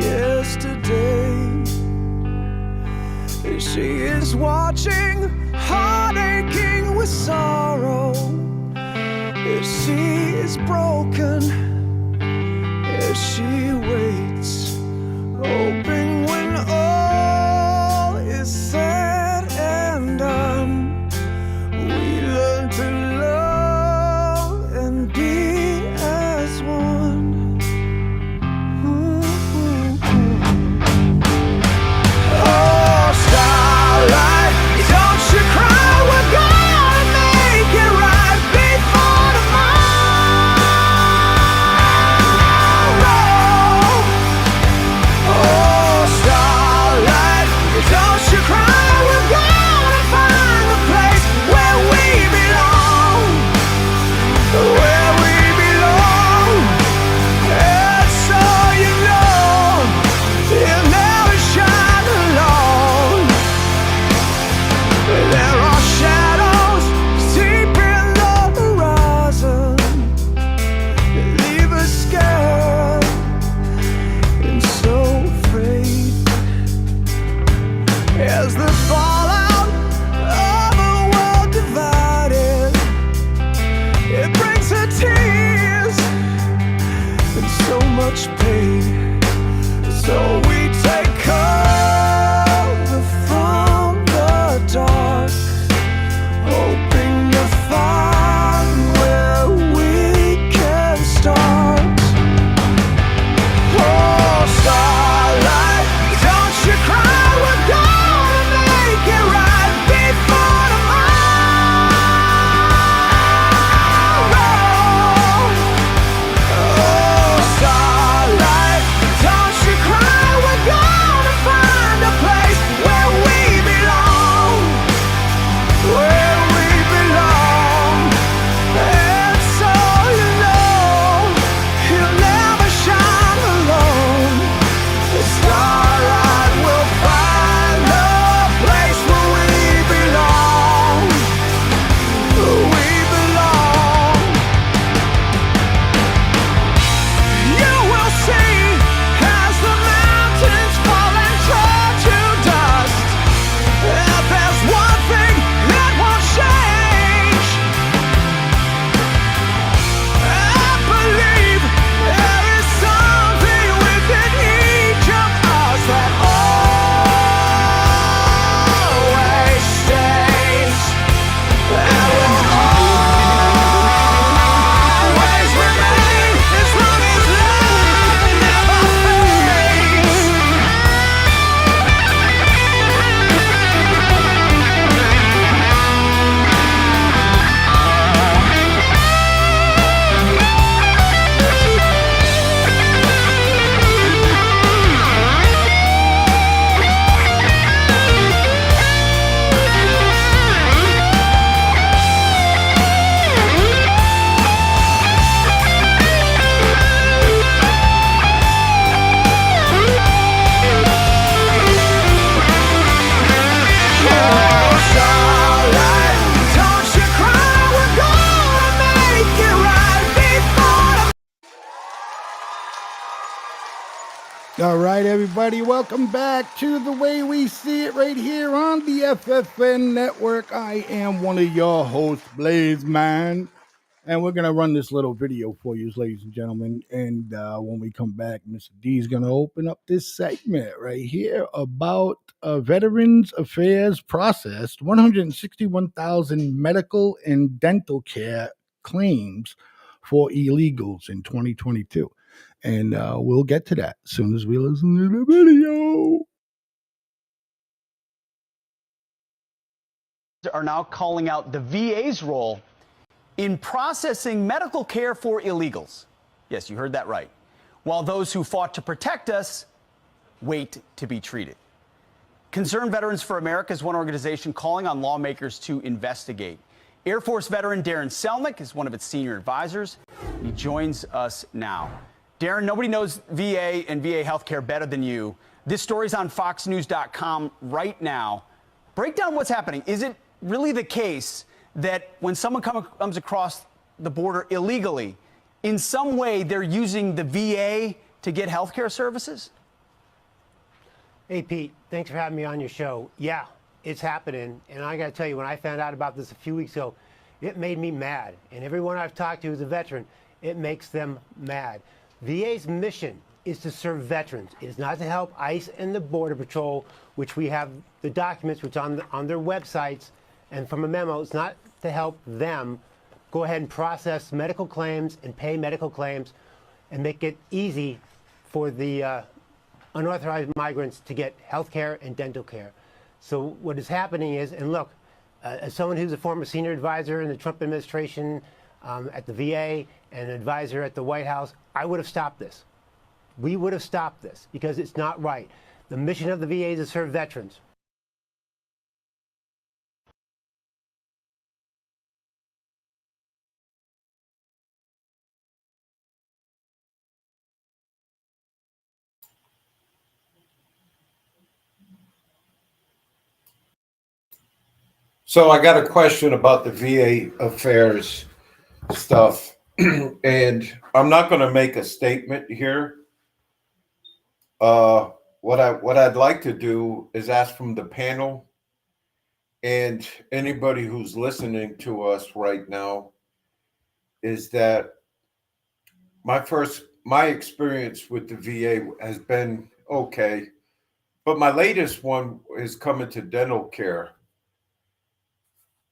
yesterday. She is watching, heart aching with sorrow. She is broken as she waits, hoping when all is said and done, we learn to love and be as one. Oh, starlight, don't you cry, we're gonna make it right before tomorrow. Oh, much pay. So we take cover from the dark, hoping to find where we can start. Oh, starlight, don't you cry, we're gonna make it right before tomorrow. Oh, starlight, don't you cry, we're gonna find a place where we belong, where we belong. And so you know, you'll never shine alone. The starlight will find a place where we belong, where we belong. You will see as the mountains fall and turn to dust, that there's one thing that won't change. I believe there is something within each of us that always stays, that will always remain as long as love never fades. Starlight, don't you cry, we're gonna make it right before All right, everybody, welcome back to The Way We See It right here on the FFN Network. I am one of your hosts, Blaze Man, and we're going to run this little video for you, ladies and gentlemen. And when we come back, Mr. D is going to open up this segment right here about Veterans Affairs processed 161,000 medical and dental care claims for illegals in 2022. And we'll get to that as soon as we listen to the video. Are now calling out the VA's role in processing medical care for illegals. Yes, you heard that right. While those who fought to protect us wait to be treated. Concerned Veterans for America is one organization calling on lawmakers to investigate. Air Force veteran Darren Selnick is one of its senior advisors. He joins us now. Darren, nobody knows VA and VA healthcare better than you. This story's on foxnews.com right now. Break down what's happening. Is it really the case that when someone comes across the border illegally, in some way they're using the VA to get healthcare services? Hey, Pete, thanks for having me on your show. Yeah, it's happening. And I got to tell you, when I found out about this a few weeks ago, it made me mad. And everyone I've talked to who's a veteran, it makes them mad. VA's mission is to serve veterans. It is not to help ICE and the Border Patrol, which we have the documents which on their websites and from a memo. It's not to help them go ahead and process medical claims and pay medical claims and make it easy for the unauthorized migrants to get health care and dental care. So what is happening is, and look, as someone who's a former senior advisor in the Trump administration at the VA and an advisor at the White House, I would have stopped this. We would have stopped this because it's not right. The mission of the VA is to serve veterans. So I got a question about the VA affairs stuff, and I'm not going to make a statement here. What I'd like to do is ask from the panel and anybody who's listening to us right now is that my first my experience with the VA has been okay, but my latest one is coming to dental care.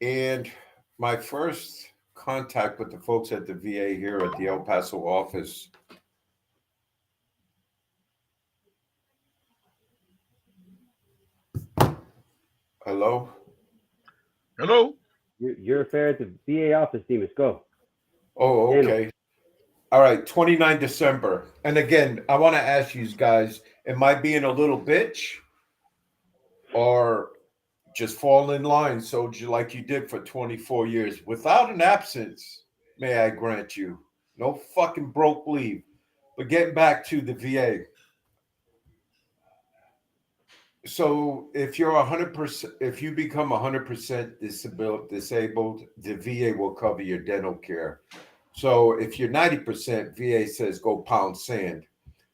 And my first contact with the folks at the VA here at the El Paso office. Hello? Hello? Your affair at the VA office, Demas. Go. Oh, Dental. okay. All right, 29 December. And again, I want to ask you guys, am I being a little bitch or just fall in line, soldier, like you did for 24 years without an absence, may I grant you? No fucking broke leave. But getting back to the VA. So if you're 100%, if you become 100% disabled, the VA will cover your dental care. So if you're 90%, VA says go pound sand.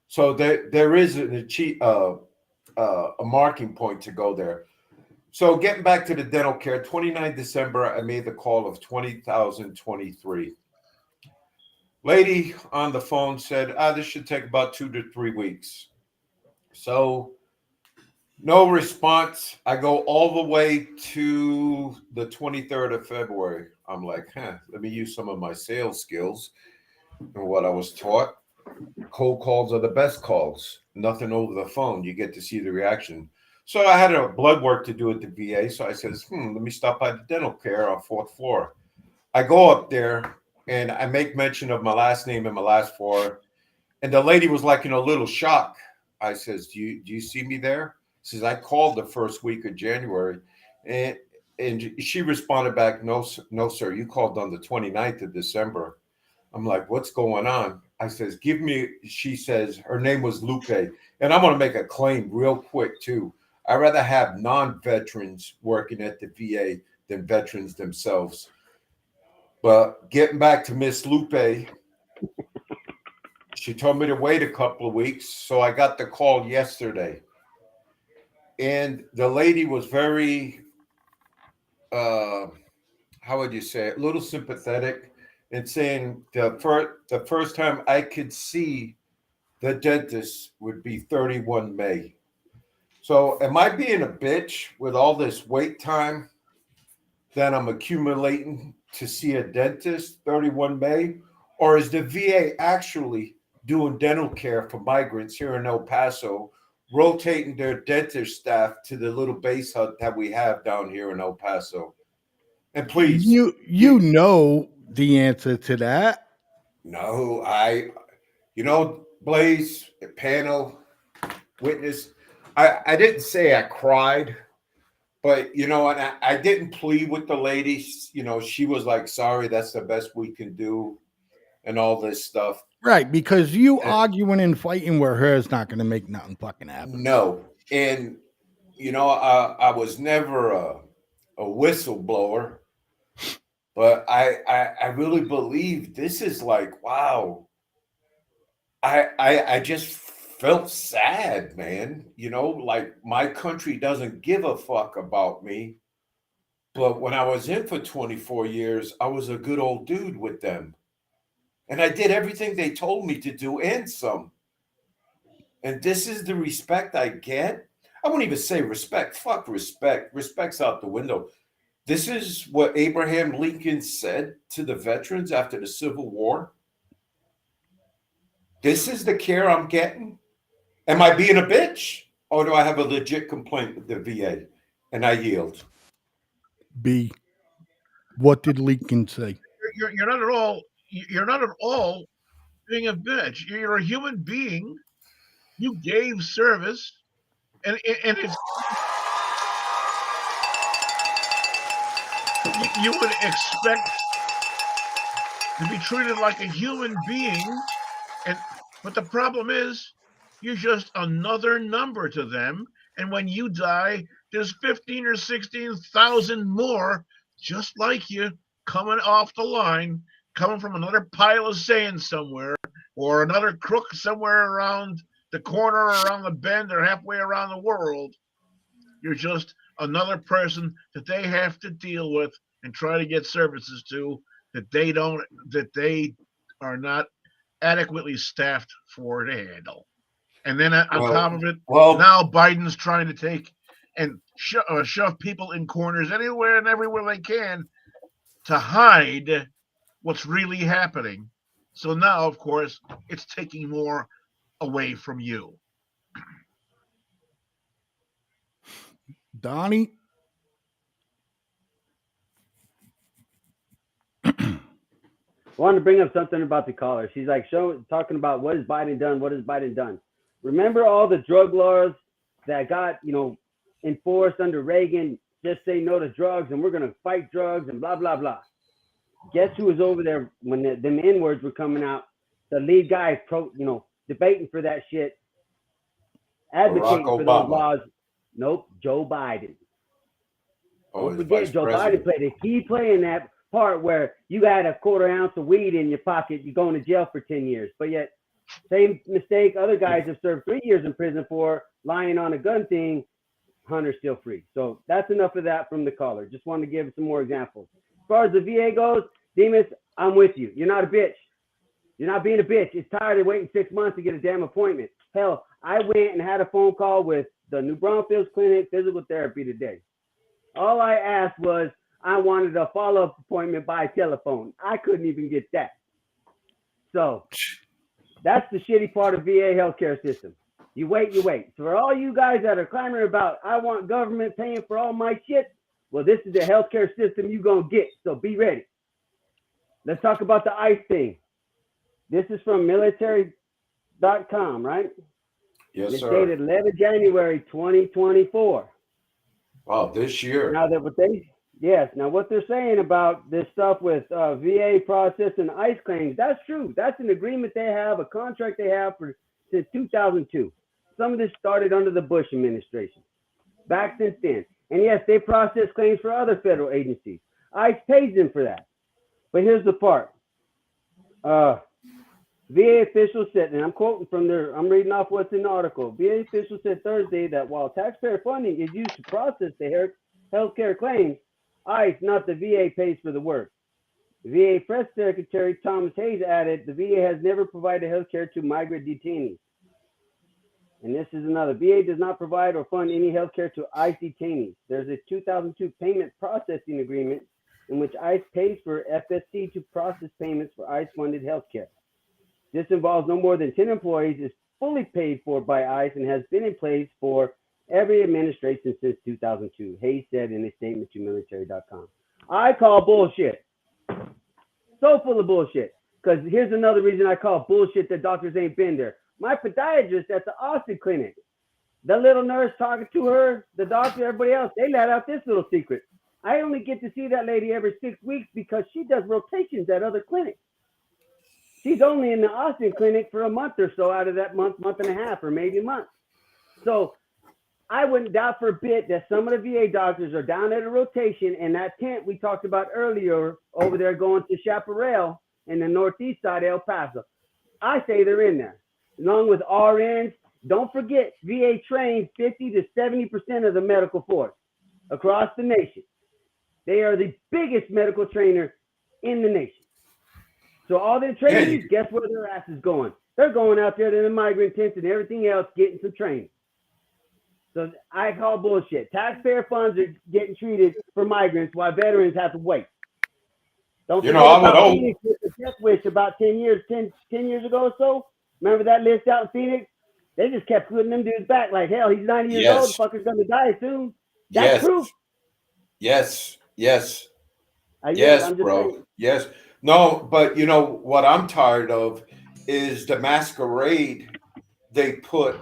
So there is a marking point to go there. So getting back to the dental care, 29 December, I made the call of 20,023. Lady on the phone said, this should take about 2 to 3 weeks. So no response. I go all the way to the 23rd of February. I'm like, let me use some of my sales skills and what I was taught. Cold calls are the best calls. Nothing over the phone. You get to see the reaction. So I had a blood work to do at the VA. So I says, let me stop by the dental care on 4th floor. I go up there and I make mention of my last name and my last four. And the lady was like in a little shock. I says, do you see me there? Says, I called the first week of January. And she responded back, no, sir. You called on the 29th of December. I'm like, what's going on? I says, she says, her name was Lupe. And I'm going to make a claim real quick, too. I'd rather have non-veterans working at the VA than veterans themselves. But getting back to Miss Lupe, she told me to wait a couple of weeks. So I got the call yesterday. And the lady was very, how would you say it, a little sympathetic. And saying the first time I could see the dentist would be 31 May. So am I being a bitch with all this wait time that I'm accumulating to see a dentist 31 May? Or is the VA actually doing dental care for migrants here in El Paso, rotating their dentist staff to the little base hut that we have down here in El Paso? And please. You know the answer to that. No, Blaze, panel, witness, I didn't say I cried, but, and I didn't plead with the lady. She was like, sorry, that's the best we can do and all this stuff. Right, because you arguing and fighting with her is not going to make nothing fucking happen. No. And, I was never a whistleblower, but I really believe this is like, wow. I just felt sad, man. Like my country doesn't give a fuck about me. But when I was in for 24 years, I was a good old dude with them. And I did everything they told me to do and some. And this is the respect I get. I won't even say respect. Fuck respect. Respect's out the window. This is what Abraham Lincoln said to the veterans after the Civil War. This is the care I'm getting. Am I being a bitch, or do I have a legit complaint with the VA? And I yield. B. What did Lincoln say? You're not at all. You're not at all being a bitch. You're a human being. You gave service, and it's you would expect to be treated like a human being, but the problem is you're just another number to them. And when you die, there's 15 or 16,000 more just like you coming off the line, coming from another pile of sand somewhere, or another crook somewhere around the corner, or around the bend, or halfway around the world. You're just another person that they have to deal with and try to get services to that they are not adequately staffed for to handle. And then on top of it, well, now Biden's trying to take and shove people in corners anywhere and everywhere they can to hide what's really happening. So now, of course, it's taking more away from you. Donnie? I wanted to bring up something about the caller. She's like talking about what has Biden done? What has Biden done? Remember all the drug laws that got, enforced under Reagan? Just say no to drugs and we're going to fight drugs and blah, blah, blah. Guess who was over there when them N-words were coming out? The lead guy, debating for that shit, advocating for those laws. Nope, Joe Biden. Don't forget, Joe Biden played a key play in that part where you had a quarter ounce of weed in your pocket, you're going to jail for 10 years. But yet, same mistake other guys have served 3 years in prison for, lying on a gun thing, Hunter's still free. So that's enough of that from the caller. Just wanted to give some more examples. As far as the VA goes, Demas, I'm with you. You're not a bitch. You're not being a bitch. It's tired of waiting 6 months to get a damn appointment. Hell, I went and had a phone call with the New Braunfels Clinic Physical Therapy today. All I asked was I wanted a follow-up appointment by telephone. I couldn't even get that. So that's the shitty part of VA healthcare system. You wait. So for all you guys that are clamoring about, I want government paying for all my shit, well, this is the healthcare system you're going to get. So be ready. Let's talk about the ICE thing. This is from military.com, right? Yes, it's sir. dated 11 January 2024. Wow, this year. Now that what they're saying about this stuff with VA processing ICE claims, that's true. That's an agreement they have, a contract they have since 2002. Some of this started under the Bush administration. Back since then. And yes, they process claims for other federal agencies. ICE pays them for that. But here's the part. VA officials said, and I'm quoting from I'm reading off what's in the article. VA officials said Thursday that while taxpayer funding is used to process the healthcare claims, ICE, not the VA, pays for the work. VA Press Secretary Thomas Hayes added, the VA has never provided healthcare to migrant detainees. And this is another. VA does not provide or fund any healthcare to ICE detainees. There's a 2002 payment processing agreement in which ICE pays for FSC to process payments for ICE-funded healthcare. This involves no more than 10 employees, is fully paid for by ICE, and has been in place for every administration since 2002, Hayes said in a statement to military.com. I call bullshit. So full of bullshit. Because here's another reason I call bullshit that doctors ain't been there. My podiatrist at the Austin clinic, the little nurse talking to her, the doctor, everybody else, they let out this little secret. I only get to see that lady every 6 weeks because she does rotations at other clinics. She's only in the Austin clinic for a month or so out of that month and a half, or maybe a month. So I wouldn't doubt for a bit that some of the VA doctors are down at a rotation in that tent we talked about earlier over there going to Chaparral in the northeast side of El Paso. I say they're in there, along with RNs. Don't forget, VA trains 50 to 70% of the medical force across the nation. They are the biggest medical trainer in the nation. So all their trainees, guess where their ass is going? They're going out there to the migrant tents and everything else, getting some training. So I call bullshit. Taxpayer funds are getting treated for migrants while veterans have to wait. Don't forget about Phoenix with the death wish about 10 years ago or so. Remember that list out in Phoenix? They just kept putting them dudes back like, hell, he's 90 years old. The fucker's going to die soon. That's proof. Yes, I'm bro. saying. Yes. No, but you know what I'm tired of is the masquerade they put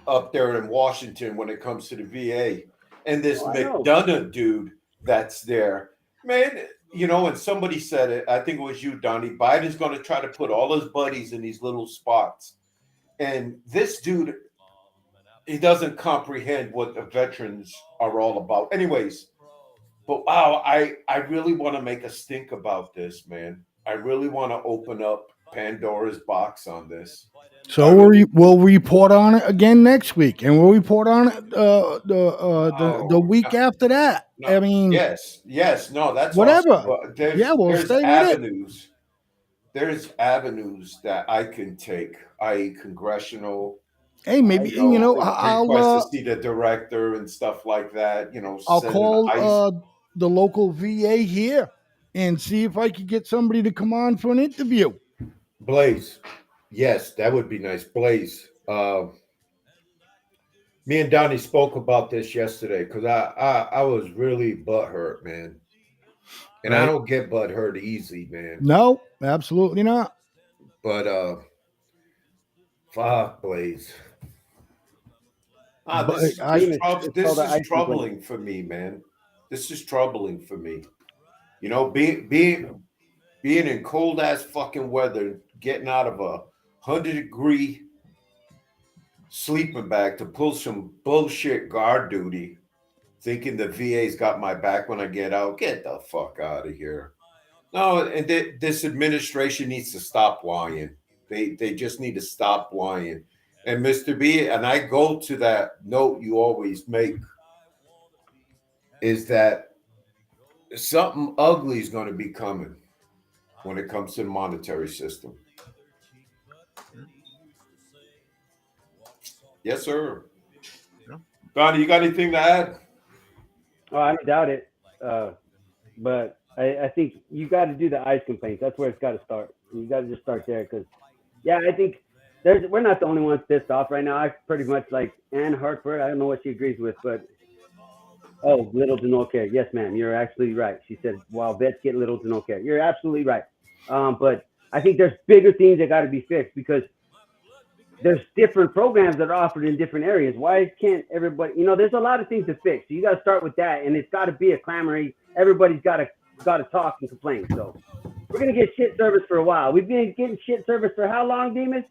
up there in Washington when it comes to the VA. And this McDonough dude that's there. Man, and somebody said it, I think it was you, Donnie, Biden's going to try to put all his buddies in these little spots. And this dude, he doesn't comprehend what the veterans are all about. Anyways, but wow, I really want to make a stink about this, man. I really want to open up Pandora's box on this. So we'll report on it again next week, and we'll report on it the week after that. No, I mean, yes, no, that's whatever. Awesome. There's we'll stay avenues. there's avenues that I can take, i.e., congressional. Hey, maybe You know, I'll request to see the director and stuff like that. You know, I'll send an ICE. call the local VA here and see if I could get somebody to come on for an interview. Blaze, yes, that would be nice. Blaze, me and Donnie spoke about this yesterday because I was really butthurt, man, and I Right. don't get butthurt easy, man. No, absolutely not. But fuck, Blaze. But This I is It's called the ice complaint. troubling for me, man. This is troubling for me. You know, being in cold ass fucking weather, getting out of a 100-degree sleeping bag to pull some bullshit guard duty, thinking the VA's got my back when I get out. Get the fuck out of here. No, and this administration needs to stop lying. They just need to stop lying. And Mr. B, and I go to that note you always make, is that something ugly is going to be coming when it comes to the monetary system. Yes, sir. Yeah. Donnie, you got anything to add? Oh, I don't doubt it. But I think you got to do the ICE complaints. That's where it's got to start. You got to just start there because, yeah, I think we're not the only ones pissed off right now. I pretty much like Ann Hartford. I don't know what she agrees with, but little to no care. Yes, ma'am, you're absolutely right. She said, "While vets get little to no care." You're absolutely right. But I think there's bigger things that got to be fixed because there's different programs that are offered in different areas. Why can't everybody? There's a lot of things to fix. So you got to start with that, and it's got to be a clamoring. Everybody's got to talk and complain. So we're gonna get shit service for a while. We've been getting shit service for how long, Demas?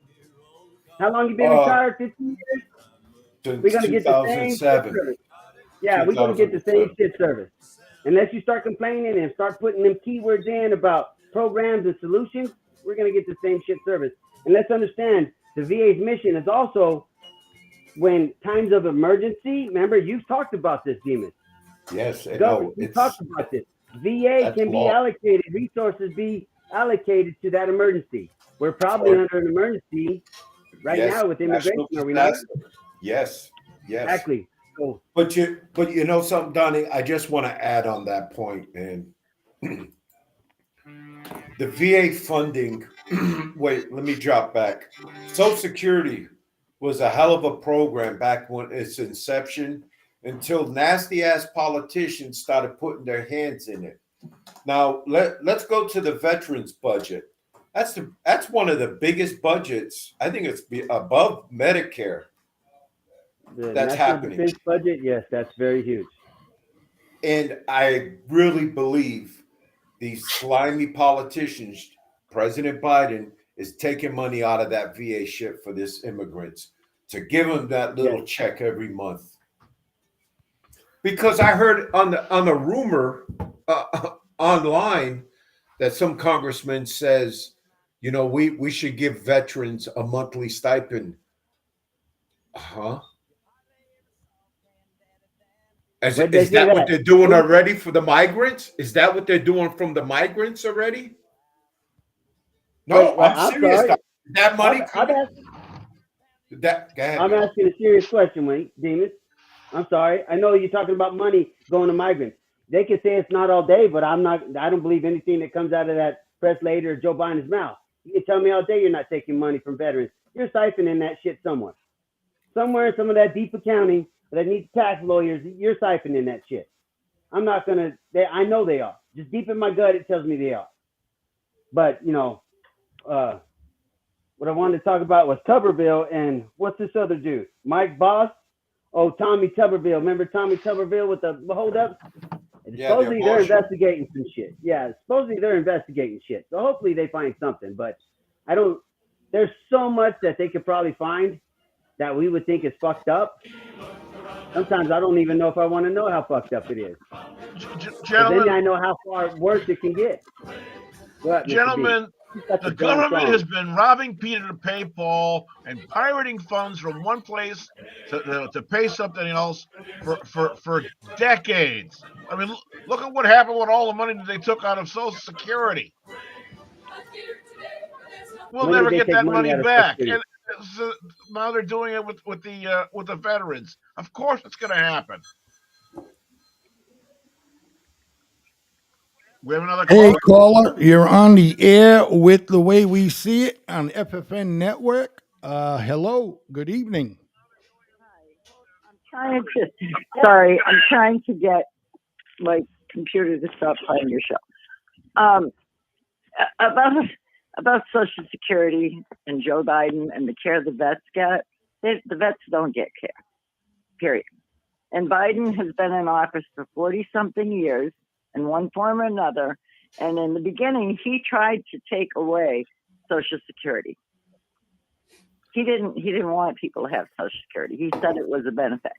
How long you been retired? 15 years. We're gonna get the same shit service. Yeah, we're gonna get the same shit service. Unless you start complaining and start putting them keywords in about programs and solutions, we're gonna get the same shit service. And let's understand, the VA's mission is also when times of emergency. Remember, you've talked about this, Demas. Yes, You talked about this. VA can be allocated, resources be allocated to that emergency. We're probably under an emergency right now with immigration, are we not? Yes. Exactly. So, But you know something, Donnie? I just want to add on that point, man. The VA funding, wait, let me drop back. Social Security was a hell of a program back when its inception until nasty ass politicians started putting their hands in it. Now let's go to the veterans budget. That's one of the biggest budgets. I think it's above Medicare. the That's National happening. Defense budget, yes, that's very huge. And I really believe these slimy politicians, President Biden is taking money out of that VA shit for this immigrants to give them that little check every month. Because I heard on the rumor online that some congressman says, we should give veterans a monthly stipend. Huh? Is that what they're doing already for the migrants? Is that what they're doing from the migrants already? No, I'm serious. Sorry. That money coming? Go ahead. I'm asking a serious question, Demas. I'm sorry. I know you're talking about money going to migrants. They can say it's not all day, but I don't believe anything that comes out of that press lady or Joe Biden's mouth. You can tell me all day you're not taking money from veterans. You're siphoning that shit somewhere. Somewhere in some of that deep accounting that needs tax lawyers, you're siphoning that shit. I'm not going to, I know they are. Just deep in my gut, it tells me they are. But, what I wanted to talk about was Tuberville and what's this other dude? Mike Boss? Oh, Tommy Tuberville. Remember Tommy Tuberville with the holdup? Supposedly they're investigating some shit. Yeah, supposedly they're investigating shit. So hopefully they find something. But there's so much that they could probably find that we would think is fucked up. Sometimes I don't even know if I want to know how fucked up it is. Gentlemen, then I know how far worse it can get. Gentlemen, the government has been robbing Peter to pay Paul and pirating funds from one place to pay something else for decades. I mean, look at what happened with all the money that they took out of Social Security. We'll When did never they get take that money money out of Social back. Security? And so now they're doing it with the veterans. Of course, it's going to happen. We have another Hey, caller. caller, you're on the air with The Way We See It on FFN Network. Hello, good evening. Sorry, I'm trying to get my computer to stop playing your show. About Social Security and Joe Biden and the care the vets get. The vets don't get care, period. And Biden has been in office for 40-something years in one form or another. And in the beginning, he tried to take away Social Security. He didn't want people to have Social Security. He said it was a benefit.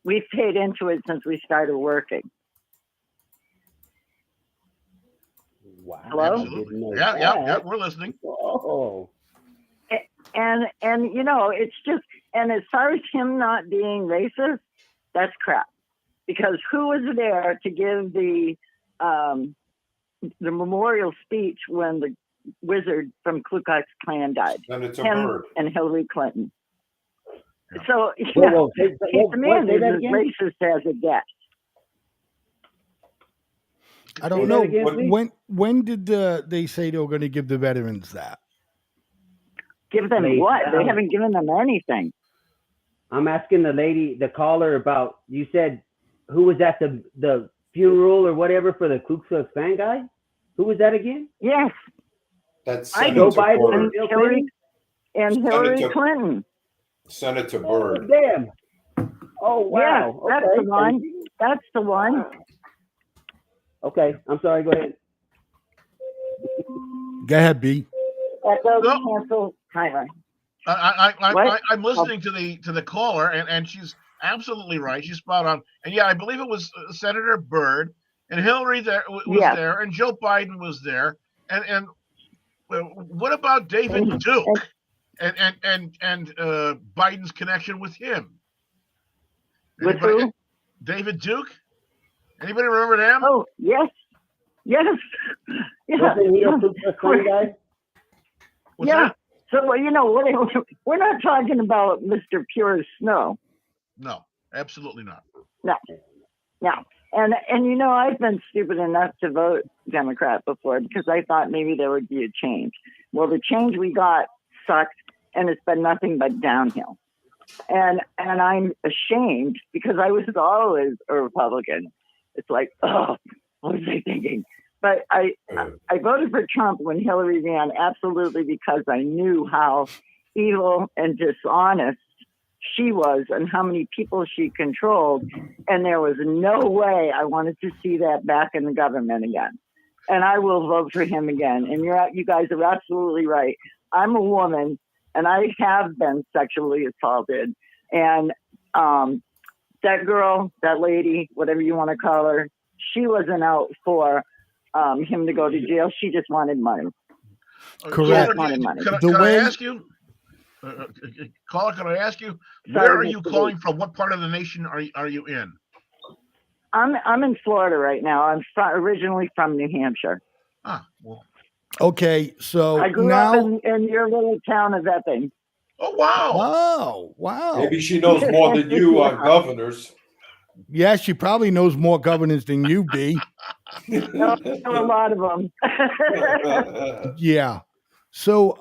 We've paid into it since we started working. Wow. Hello? Yeah, we're listening. Oh. And you know, it's just, and as far as him not being racist, that's crap. Because who was there to give the memorial speech when the wizard from Ku Klux Klan died? Senator Him Byrd. and Hillary Clinton. Yeah. So, Whoa, he's the man say is that as again? racist as it gets. I don't Say that know. again, please. When did they say they were going to give the veterans that? Give them Late what? They down. haven't given them anything. I'm asking the caller about, you said, who was at the funeral or whatever for the Ku Klux Klan guy? Who was that again? Yes. That's Joe Senator Biden Byrd. and Bill Hillary Clinton? and Hillary Senator- Clinton. Senator Oh, Byrd. damn. Oh, wow. Yeah, that's Okay. the one. That's the one. Okay, I'm sorry. Go ahead. Go ahead, B. Echo, No. cancel, timer. I'm listening to the caller, and she's absolutely right. She's spot on. And yeah, I believe it was Senator Byrd and Hillary was Yes. there, and Joe Biden was there. And what about David And- Duke and Biden's connection with him? With who? David Duke. Anybody remember him? Oh, yes. Yes. Yeah. Wasn't he a Ku Klux Klan guy? What's Yeah. that? So, you know, we're not talking about Mr. Pure Snow. No, absolutely not. No. And you know, I've been stupid enough to vote Democrat before because I thought maybe there would be a change. Well, the change we got sucked, and it's been nothing but downhill. And I'm ashamed because I was always a Republican. It's like, oh, what was I thinking? But I voted for Trump when Hillary ran, absolutely, because I knew how evil and dishonest she was and how many people she controlled. And there was no way I wanted to see that back in the government again. And I will vote for him again. And you guys are absolutely right. I'm a woman, and I have been sexually assaulted. And that girl, that lady, whatever you want to call her, she wasn't out for him to go to jail. She just wanted money. Correct. Can I ask you, caller? Can I ask you, where are you calling from? What part of the nation are you in? I'm in Florida right now. I'm originally from New Hampshire. Ah, well. Okay, so I grew now. up in your little town of Epping. Oh wow! Oh wow! Maybe she knows more than you on governors. Yeah, she probably knows more governors than you, B. No, a lot of them. Yeah. So,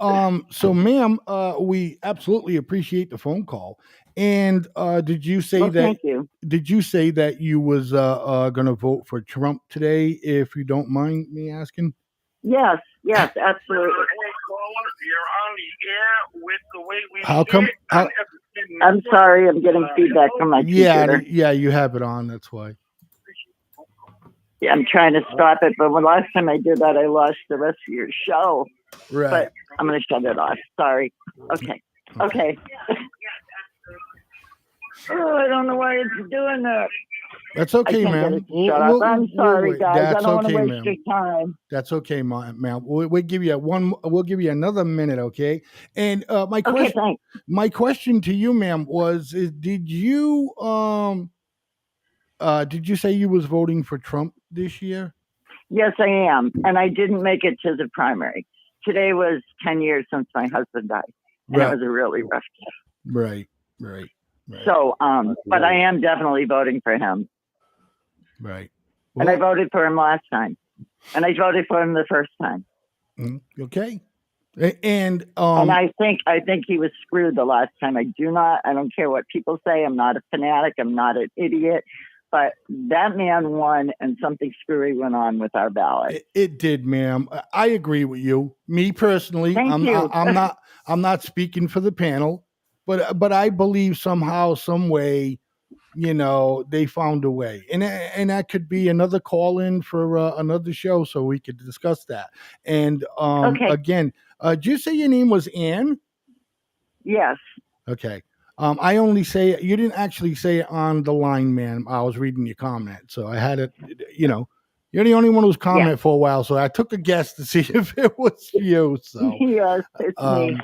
ma'am, we absolutely appreciate the phone call. And did you say Well, that? thank you. Did you say that you was going to vote for Trump today? If you don't mind me asking. Yes, absolutely. You're on the air with The Way We How come? I'm sorry, I'm getting feedback from my computer. Yeah, you have it on. That's why. Yeah, I'm trying to stop it, but the last time I did that, I lost the rest of your show. Right. But I'm going to shut it off. Sorry. Okay. Oh, I don't know why it's doing that. That's okay, I can't ma'am. get it to shut up. I'm sorry, guys. That's I don't want to okay, waste your time. That's okay, ma'am. We'll give you We'll give you another minute, okay? And my question to you, ma'am, did you say you was voting for Trump this year? Yes, I am, and I didn't make it to the primary. today was 10 years since my husband died, and Right. it was a really rough day. Right. So, but I am definitely voting for him. Right. And I voted for him last time, and I voted for him the first time. Okay. And And I think he was screwed the last time. I don't care what people say. I'm not a fanatic. I'm not an idiot. But that man won, and something screwy went on with our ballot. It did, ma'am. I agree with you. Me personally, Thank you. I'm not speaking for the panel, but I believe somehow, some way, they found a way, and that could be another call in for another show, so we could discuss that. And Okay. again, did you say your name was Ann? Yes. Okay. I only say you didn't actually say it on the line, man. I was reading your comment, so I had it. You're the only one who's commented for a while, so I took a guess to see if it was you. So yes, it's me.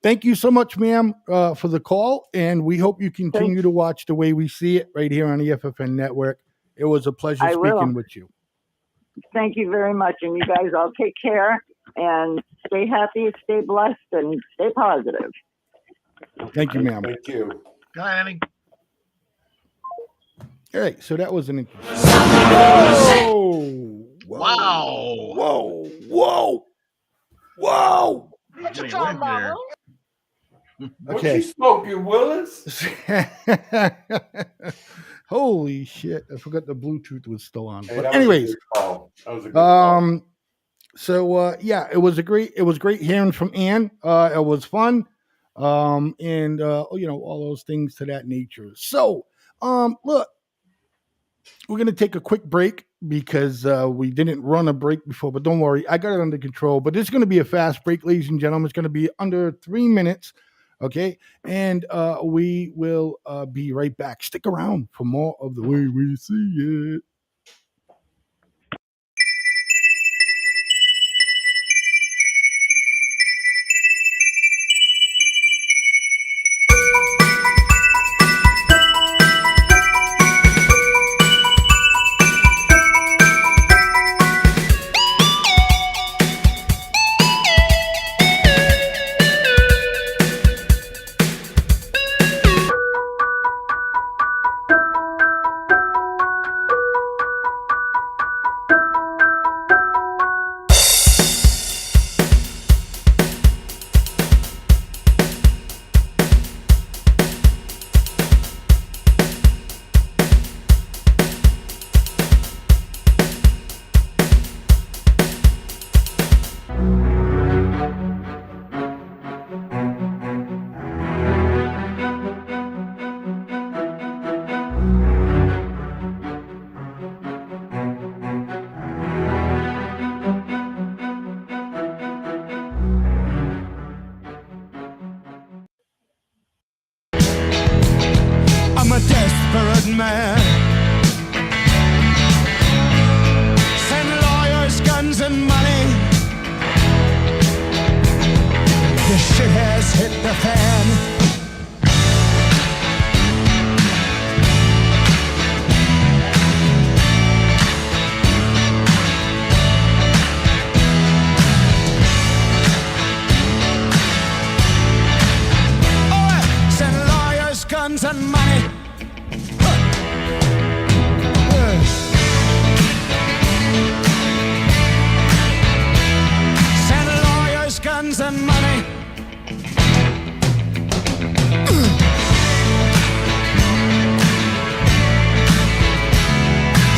Thank you so much, ma'am, for the call, and we hope you continue to watch The Way We See It right here on the FFN Network. It was a pleasure speaking with you. Thank you very much, and you guys all take care and stay happy, stay blessed, and stay positive. Thank you, ma'am. Thank you. Good night, Annie. All right, so that was an interesting. Wow. Whoa. What you talking about? What you smoking, Willis? Holy shit! I forgot the Bluetooth was still on. Hey, But anyways, that was a good call. So yeah, it was great hearing from Ann. It was fun. And all those things to that nature. So, look, we're going to take a quick break because we didn't run a break before, but don't worry, I got it under control. But this is going to be a fast break, ladies and gentlemen. It's going to be under 3 minutes. Okay. And we will be right back. Stick around for more of The Way We See It. I'm a desperate man. Send lawyers, guns, and money. The shit has hit the fan. Guns and money. Send lawyers, guns and money.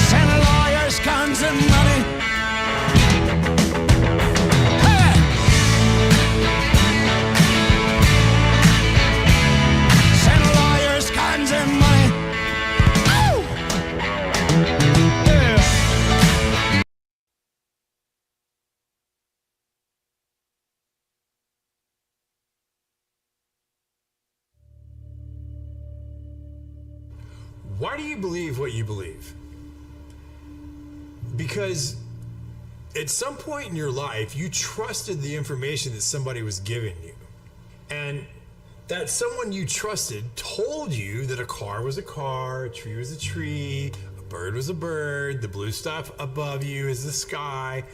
Send lawyers, guns and money. Why do you believe what you believe? Because at some point in your life, you trusted the information that somebody was giving you. And that someone you trusted told you that a car was a car, a tree was a tree, a bird was a bird, the blue stuff above you is the sky.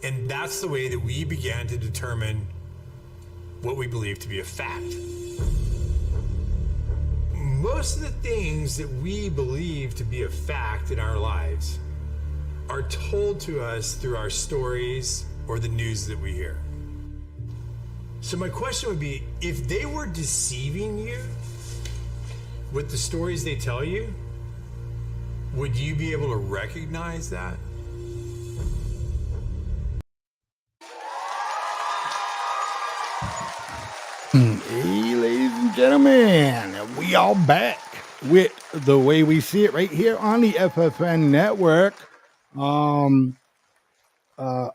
And that's the way that we began to determine what we believe to be a fact. Most of the things that we believe to be a fact in our lives are told to us through our stories or the news that we hear. So my question would be, if they were deceiving you with the stories they tell you, would you be able to recognize that? Hey, ladies and gentlemen, we are back with The Way We See It right here on the FFN Network.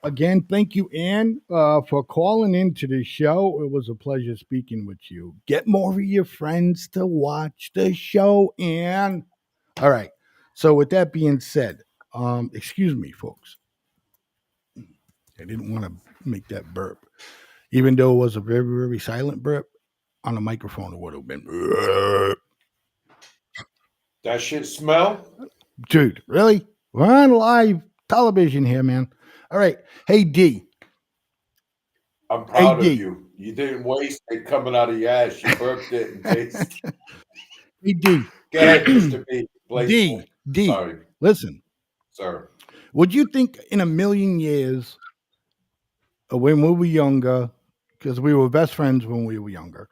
Again, thank you, Ann, for calling into the show. It was a pleasure speaking with you. Get more of your friends to watch the show, Ann. All right. So with that being said, excuse me, folks. I didn't want to make that burp. Even though it was a very, very silent burp, on the microphone it would have been. That shit smell? Dude, really? We're on live television here, man. All right. Hey, D. I'm proud Hey, of you. You didn't waste it coming out of your ass. You burped it and tasted it. Hey, D. Go ahead, Mr. B. Blaze. D. Sorry. Listen. Sir. Would you think in a million years, when we were younger, because we were best friends when we were younger,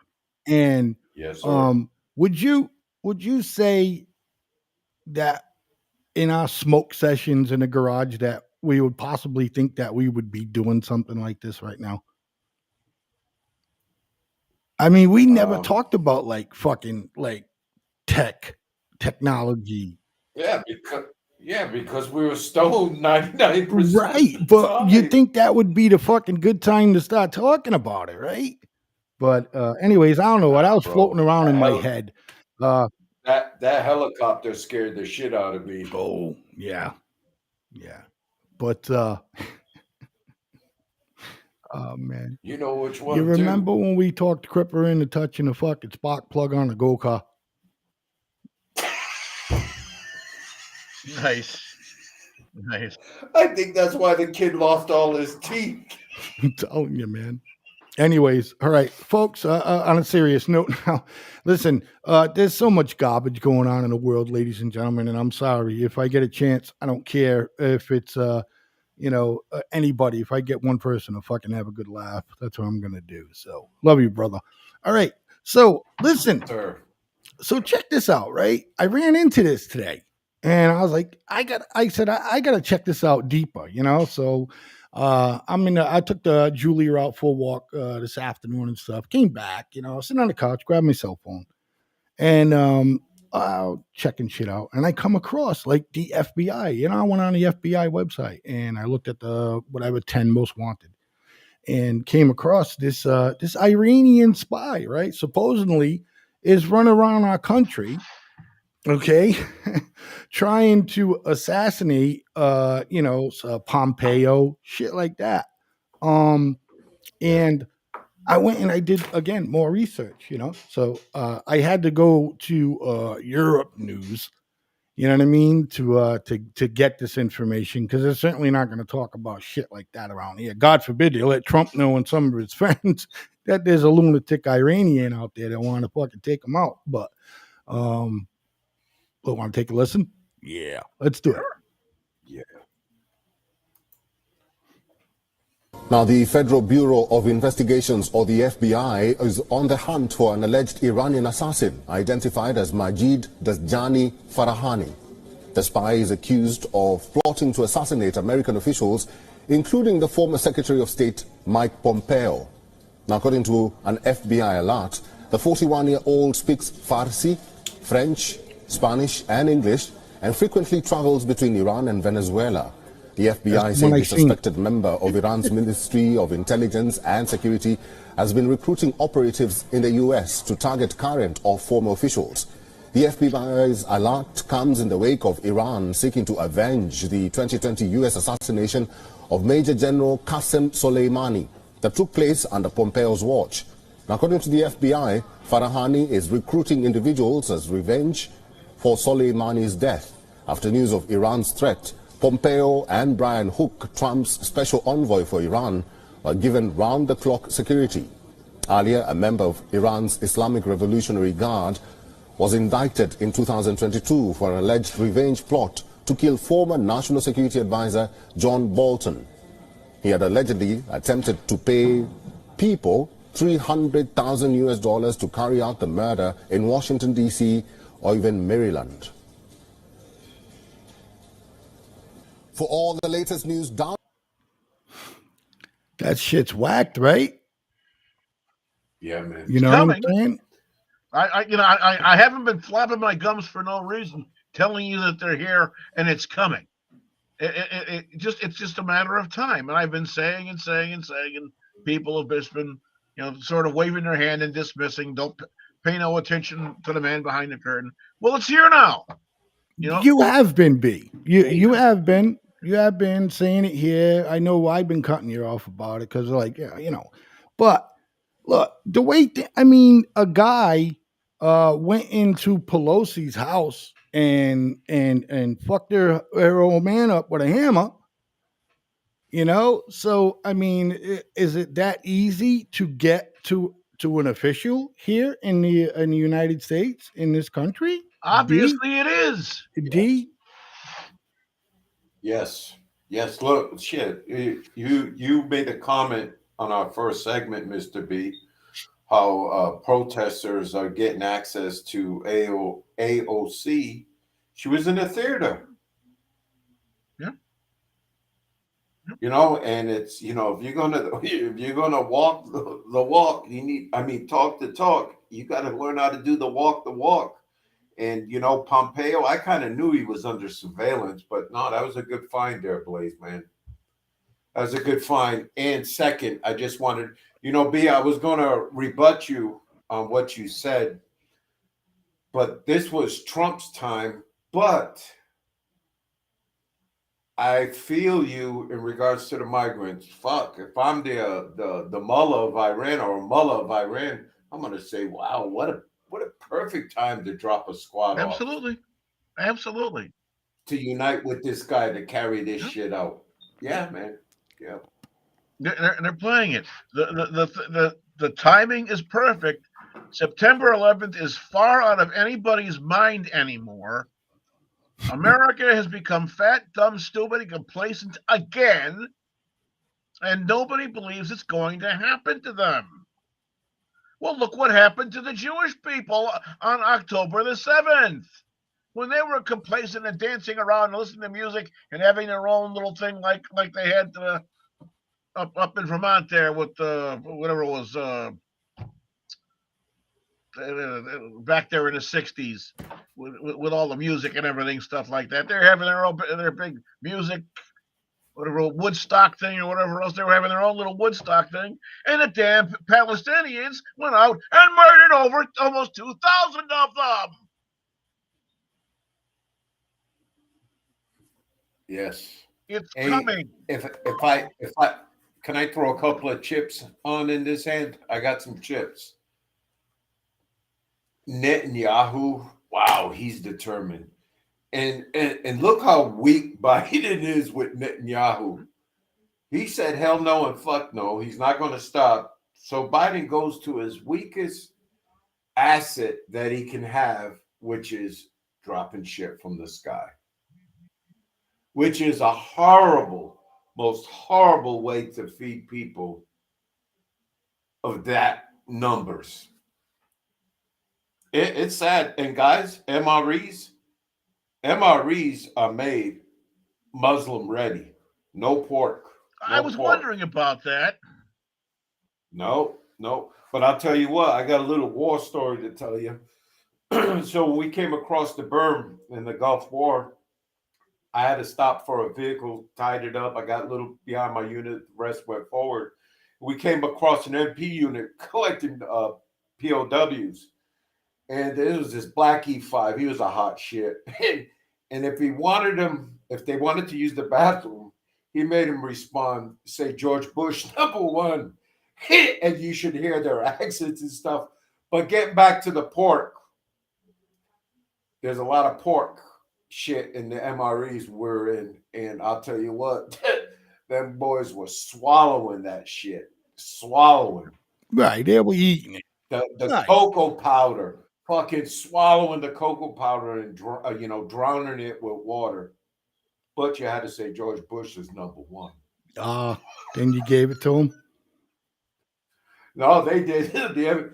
and yes, sir. Would you say that in our smoke sessions in the garage that we would possibly think that we would be doing something like this right now? I mean, we never talked about like fucking like technology. Yeah, because we were stoned 99%. Right, but you think that would be the fucking good time to start talking about it, right? But anyways, I don't know what I was floating around in my head. That helicopter scared the shit out of me. Oh, yeah. But oh man. You know which one? You remember when we talked Cripper into touching the fucking spark plug on a go-kart? Nice. I think that's why the kid lost all his teeth. I'm telling you, man. Anyways, all right, folks, on a serious note now, listen, there's so much garbage going on in the world, ladies and gentlemen, and I'm sorry. If I get a chance, I don't care if it's, anybody. If I get one person to fucking have a good laugh, that's what I'm going to do. So, love you, brother. All right, so listen. Sir. So check this out, right? I ran into this today, and I was like, I got to check this out deeper, so... I took the Julia out for a walk this afternoon and stuff. Came back, sitting on the couch, grabbed my cell phone, and checking shit out. And I come across like the FBI. I went on the FBI website and I looked at the whatever 10 most wanted, and came across this Iranian spy, right? Supposedly is running around our country. Okay, trying to assassinate, Pompeo, shit like that. And I went and I did again more research, So I had to go to Europe news, you know what I mean, to get this information, because they're certainly not going to talk about shit like that around here. God forbid they let Trump know and some of his friends that there's a lunatic Iranian out there that want to fucking take him out, but want to take a listen? Yeah, let's do it. Yeah. Now, the Federal Bureau of Investigations, or the FBI, is on the hunt for an alleged Iranian assassin identified as Majid Dasjani Farahani. The spy is accused of plotting to assassinate American officials, including the former Secretary of State Mike Pompeo. Now, according to an FBI alert, the 41-year-old speaks Farsi, French, Spanish and English, and frequently travels between Iran and Venezuela. The FBI said the suspected member of Iran's Ministry of Intelligence and Security has been recruiting operatives in the U.S. to target current or former officials. The FBI's alert comes in the wake of Iran seeking to avenge the 2020 U.S. assassination of Major General Qasem Soleimani that took place under Pompeo's watch. Now, according to the FBI, Farahani is recruiting individuals as revenge for Soleimani's death. After news of Iran's threat, Pompeo and Brian Hook, Trump's special envoy for Iran, were given round-the-clock security. Earlier, a member of Iran's Islamic Revolutionary Guard was indicted in 2022 for an alleged revenge plot to kill former National Security Advisor John Bolton. He had allegedly attempted to pay people $300,000 to carry out the murder in Washington, D.C. or even Maryland. For all the latest news, down. That shit's whacked, right? Yeah, man. You know what I'm saying? I haven't been flapping my gums for no reason, telling you that they're here and it's coming. It's just a matter of time. And I've been saying, and people have just been, sort of waving their hand and dismissing. Don't pay no attention to the man behind the curtain. Well, it's here now. You have been, B. You have been. You have been saying it here. I know I've been cutting you off about it because, but look, the way a guy went into Pelosi's house and fucked her old man up with a hammer. So is it that easy to get to an official here in the United States, in this country? Obviously, it is. D. Yes. Look, shit. You made a comment on our first segment, Mr. B, how protesters are getting access to AOC. She was in the theater. Yeah. And it's if you're gonna walk the walk, you need talk the talk. You got to learn how to do the walk. And Pompeo, I kind of knew he was under surveillance, but no, that was a good find there, Blaze, man. That was a good find. And second, I just wanted, B, I was gonna rebut you on what you said, but this was Trump's time. But I feel you in regards to the migrants. Fuck, if I'm the mullah of Iran or a mullah of Iran, I'm gonna say, wow, what a perfect time to drop a squad off. Absolutely. To unite with this guy to carry this shit out. Yeah, man. Yeah. They're playing it. The timing is perfect. September 11th is far out of anybody's mind anymore. America has become fat, dumb, stupid, and complacent again, and nobody believes it's going to happen to them. Well, look what happened to the Jewish people on October the 7th. When they were complacent and dancing around and listening to music and having their own little thing like they had up in Vermont there with whatever it was back there in the 60s with all the music and everything, stuff like that. They're having their big music, whatever, Woodstock thing or whatever else. They were having their own little Woodstock thing. And the damn Palestinians went out and murdered over almost 2,000 of them. Yes. It's coming. If I can I throw a couple of chips on in this hand? I got some chips. Netanyahu, wow, he's determined. And look how weak Biden is with Netanyahu. He said hell no and fuck no. He's not going to stop. So Biden goes to his weakest asset that he can have, which is dropping shit from the sky, which is a horrible, most horrible way to feed people of that numbers. It's sad. And guys, MREs are made Muslim ready. No pork. I was wondering about that. No. But I'll tell you what, I got a little war story to tell you. So when we came across the berm in the Gulf War, I had to stop for a vehicle, tied it up. I got a little behind my unit, the rest went forward. We came across an MP unit collecting POWs. And there was this black E5. He was a hot shit. And if they wanted to use the bathroom, he made him respond, say George Bush #1. And you should hear their accents and stuff. But getting back to the pork, there's a lot of pork shit in the MREs we're in, and I'll tell you what, them boys were swallowing that shit, swallowing. Right, they were eating it. The Right. cocoa powder, fucking swallowing the cocoa powder and drowning it with water. But you had to say George Bush is number one. Then you gave it to him. No, they did. An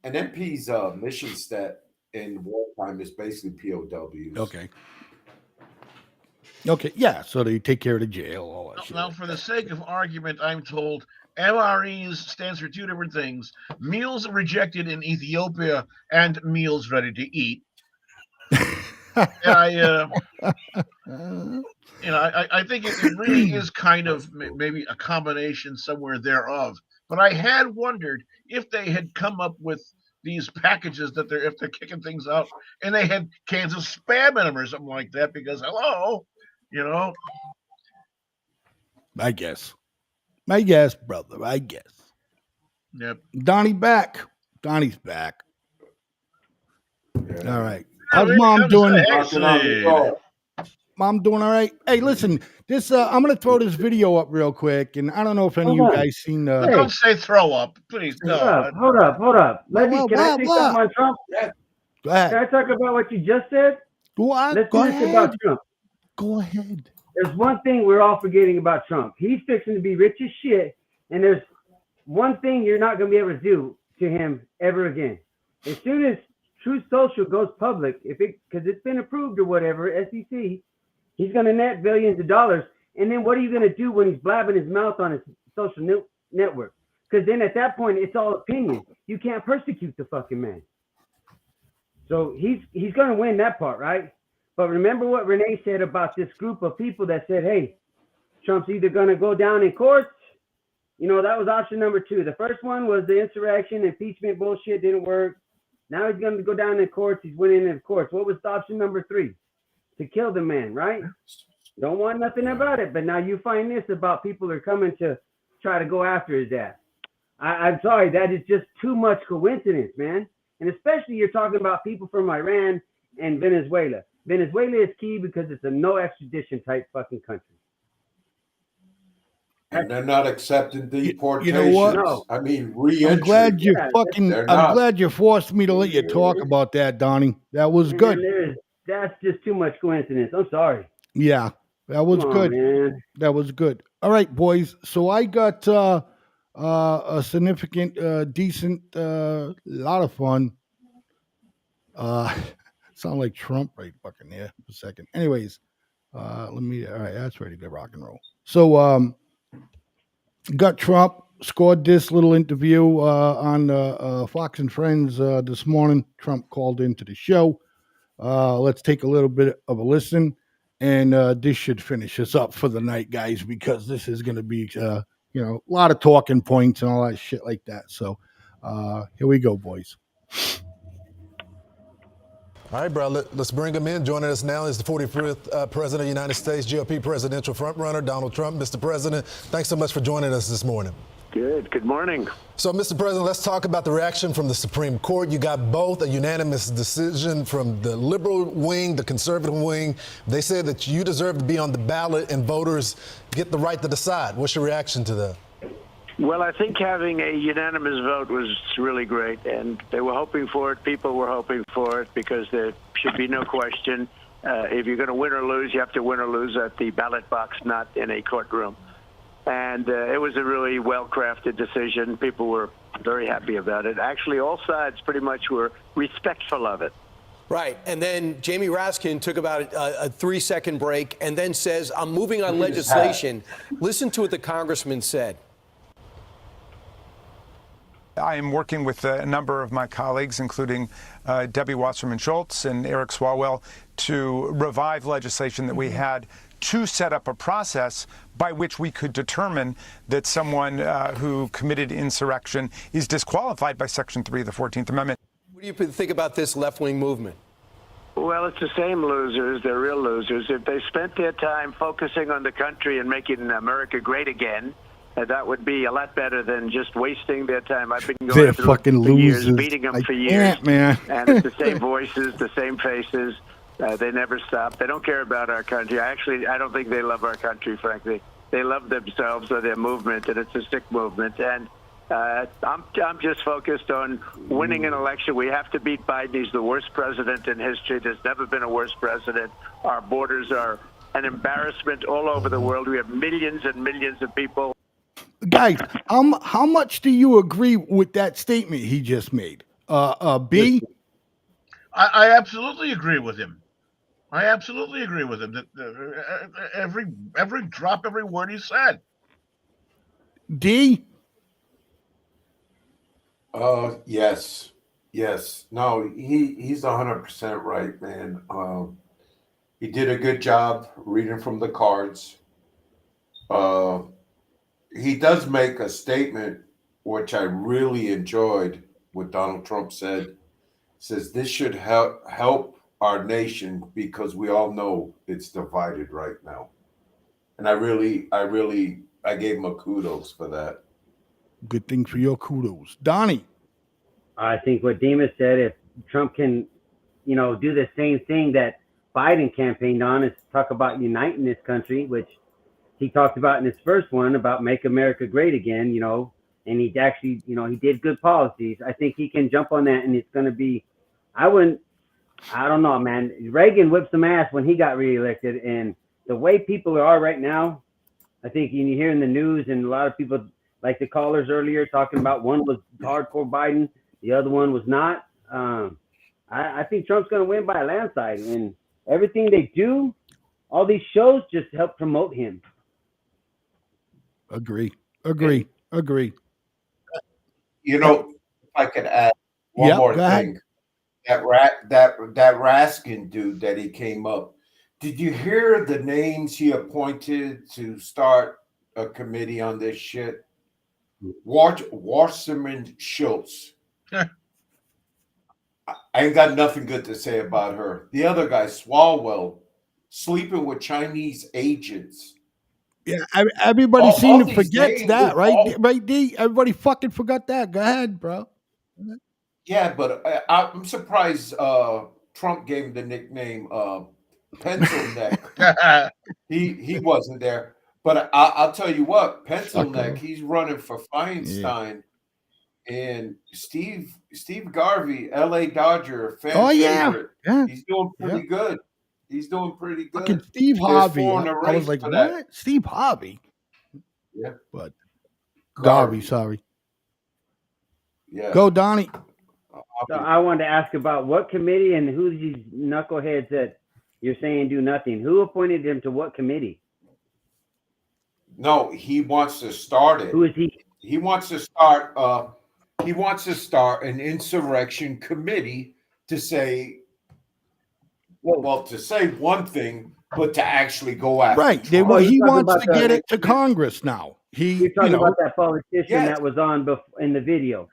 MP's mission stat in wartime is basically POWs. Okay, yeah. So they take care of the jail, all that shit. Now, for the sake of argument, I'm told MREs stands for two different things: meals rejected in Ethiopia and meals ready to eat. I think it really is kind of maybe a combination somewhere thereof. But I had wondered if they had come up with these packages that if they're kicking things out and they had cans of Spam in them or something like that, because hello, I guess, brother. I guess. Yep. Donnie's back. Donnie's back. Yeah. All right. How's mom doing? Mom doing all right? Hey, listen, this I'm gonna throw this video up real quick, and I don't know if any of you guys seen the. Don't say throw up, please. No. Hold up. Can I say something on Trump? Go ahead. Can I talk about what you just said? Let's do this about Trump. Go ahead. There's one thing we're all forgetting about Trump. He's fixing to be rich as shit, and there's one thing you're not going to be able to do to him ever again. As soon as Truth Social goes public, because it's been approved or whatever, SEC, he's going to net billions of dollars. And then what are you going to do when he's blabbing his mouth on his social network? Because then at that point, it's all opinion. You can't persecute the fucking man. So he's going to win that part, right? But remember what Renee said about this group of people that said, hey, Trump's either going to go down in courts. That was option number 2. The first one was the insurrection, impeachment bullshit didn't work. Now he's going to go down in courts. He's winning in courts. What was option number 3? To kill the man, right? Don't want nothing about it. But now you find this about people are coming to try to go after his ass. I'm sorry. That is just too much coincidence, man. And especially you're talking about people from Iran and Venezuela. Venezuela is key because it's a no extradition type fucking country. And they're not accepting deportations. You know what? No. I mean, re-entry. I'm glad you forced me to let you talk about that, Donnie. That was good. That's just too much coincidence. I'm sorry. Yeah, that was good. Man. That was good. All right, boys. So I got a significant, decent, lot of fun. Sound like Trump right fucking there for a second. Anyways, all right, that's ready to rock and roll. So, got Trump, scored this little interview on Fox and Friends this morning. Trump called into the show. Let's take a little bit of a listen, and this should finish us up for the night, guys, because this is going to be, a lot of talking points and all that shit like that. So here we go, boys. All right, bro, let's bring him in. Joining us now is the 45th President of the United States, GOP presidential frontrunner, Donald Trump. Mr. President, thanks so much for joining us this morning. Good morning. So, Mr. President, let's talk about the reaction from the Supreme Court. You got both a unanimous decision from the liberal wing, the conservative wing. They said that you deserve to be on the ballot and voters get the right to decide. What's your reaction to that? Well, I think having a unanimous vote was really great, and they were hoping for it. People were hoping for it because there should be no question. If you're going to win or lose, you have to win or lose at the ballot box, not in a courtroom. And it was a really well-crafted decision. People were very happy about it. Actually, all sides pretty much were respectful of it. Right. And then Jamie Raskin took about a 3-second break and then says, I'm moving on legislation. Listen to what the congressman said. I am working with a number of my colleagues, including Debbie Wasserman Schultz and Eric Swalwell, to revive legislation that we had to set up a process by which we could determine that someone who committed insurrection is disqualified by Section 3 of the 14th Amendment. What do you think about this left-wing movement? Well, it's the same losers. They're real losers. If they spent their time focusing on the country and making America great again, that would be a lot better than just wasting their time. I've been going through it for years, beating them for years. Man. And it's the same voices, the same faces. They never stop. They don't care about our country. I don't think they love our country, frankly. They love themselves or their movement, and it's a sick movement. And I'm just focused on winning an election. We have to beat Biden. He's the worst president in history. There's never been a worse president. Our borders are an embarrassment all over the world. We have millions and millions of people. Guys, how much do you agree with that statement he just made? B? I absolutely agree with him. I absolutely agree with him. Every drop, every word he said. D? Yes. No, he's 100% right, man. He did a good job reading from the cards. He does make a statement which I really enjoyed. What Donald Trump said, says this should help our nation because we all know it's divided right now. And I gave him a kudos for that. Good thing for your kudos. Donnie. I think what Demas said, if Trump can, do the same thing that Biden campaigned on, is talk about uniting this country, which he talked about in his first one about make America great again, and he actually, he did good policies. I think he can jump on that, and it's going to be, I don't know, man. Reagan whipped some ass when he got reelected, and the way people are right now, I think you hear in the news, and a lot of people, like the callers earlier, talking about one was hardcore Biden, the other one was not. I think Trump's going to win by a landslide, and everything they do, all these shows just help promote him. Agree. If I could add one more thing. That Raskin dude that he came up. Did you hear the names he appointed to start a committee on this shit? Wasserman Schultz. I ain't got nothing good to say about her. The other guy, Swalwell, sleeping with Chinese agents. Yeah, everybody seemed to forget that, right? Right, D? Everybody fucking forgot that. Go ahead, bro. Yeah, but I'm surprised Trump gave him the nickname Pencil Neck. he wasn't there. But I'll tell you what, Pencil Neck, he's running for Feinstein. And Steve Garvey, LA Dodger, fan favorite. Yeah. He's doing pretty good. Fucking Steve Harvey. I was like, what? Steve Harvey? Yeah. But Garvey, sorry. Yeah. Go, Donnie. So I wanted to ask about what committee and who's these knuckleheads that you're saying do nothing? Who appointed him to what committee? No, he wants to start it. Who is he? He wants to start an insurrection committee to say, to say one thing, but to actually go after. Right. He wants to get it to Congress now. You're talking about that politician that was on in the video.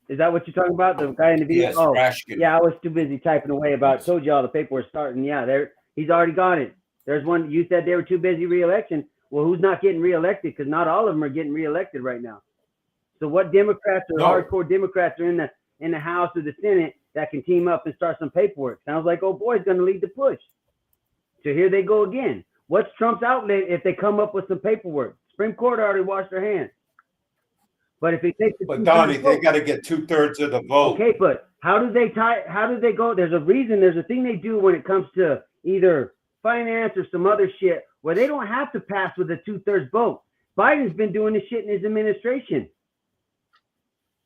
Is that what you're talking about? The guy in the video? Yes, oh, Rashkin. Yeah, I was too busy typing away about. Told you all the paperwork starting. Yeah, he's already got it. There's one. You said they were too busy re-election. Well, who's not getting reelected? Because not all of them are getting reelected right now. So what Democrats or hardcore Democrats are in the House or the Senate that can team up and start some paperwork? Sounds like old boy's going to lead the push. So here they go again. What's Trump's outlet if they come up with some paperwork? Supreme Court already washed their hands. But if it takes, but Donnie, they got to get 2/3 of the vote. Okay, but how do they go? There's a reason. There's a thing they do when it comes to either finance or some other shit where they don't have to pass with a 2/3 vote. Biden's been doing this shit in his administration.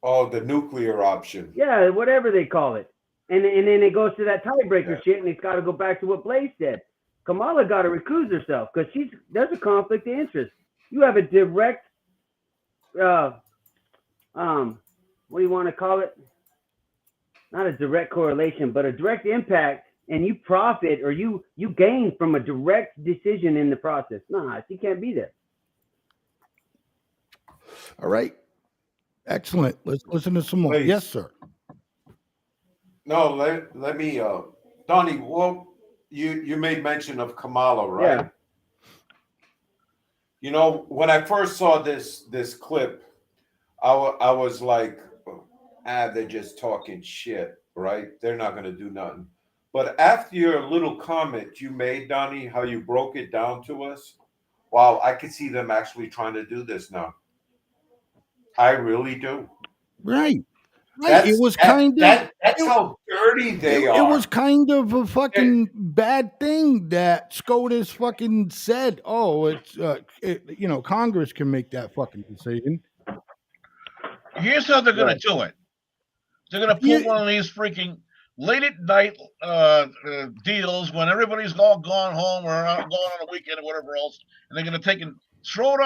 Oh, the nuclear option. Yeah, whatever they call it. And then it goes to that tiebreaker shit, and it's got to go back to what Blaze said. Kamala got to recuse herself because there's a conflict of interest. You have a direct, what do you want to call it? Not a direct correlation, but a direct impact, and you profit or you gain from a direct decision in the process. Nah, she can't be there. All right. Excellent. Let's listen to some more. Please. Yes, sir. No, let me, Donnie. Well, you made mention of Kamala, right? Yeah. You know, when I first saw this clip, I was like, they're just talking shit, right? They're not going to do nothing. But after your little comment you made, Donnie, how you broke it down to us, wow, I could see them actually trying to do this now. I really do. Right. Right. It was That's how dirty they are. It was kind of a fucking bad thing that SCOTUS fucking said. Oh, it's Congress can make that fucking decision. Here's how they're gonna do it. They're gonna pull one of these freaking late at night deals when everybody's all gone home or going on a weekend or whatever else, and they're gonna take and throw it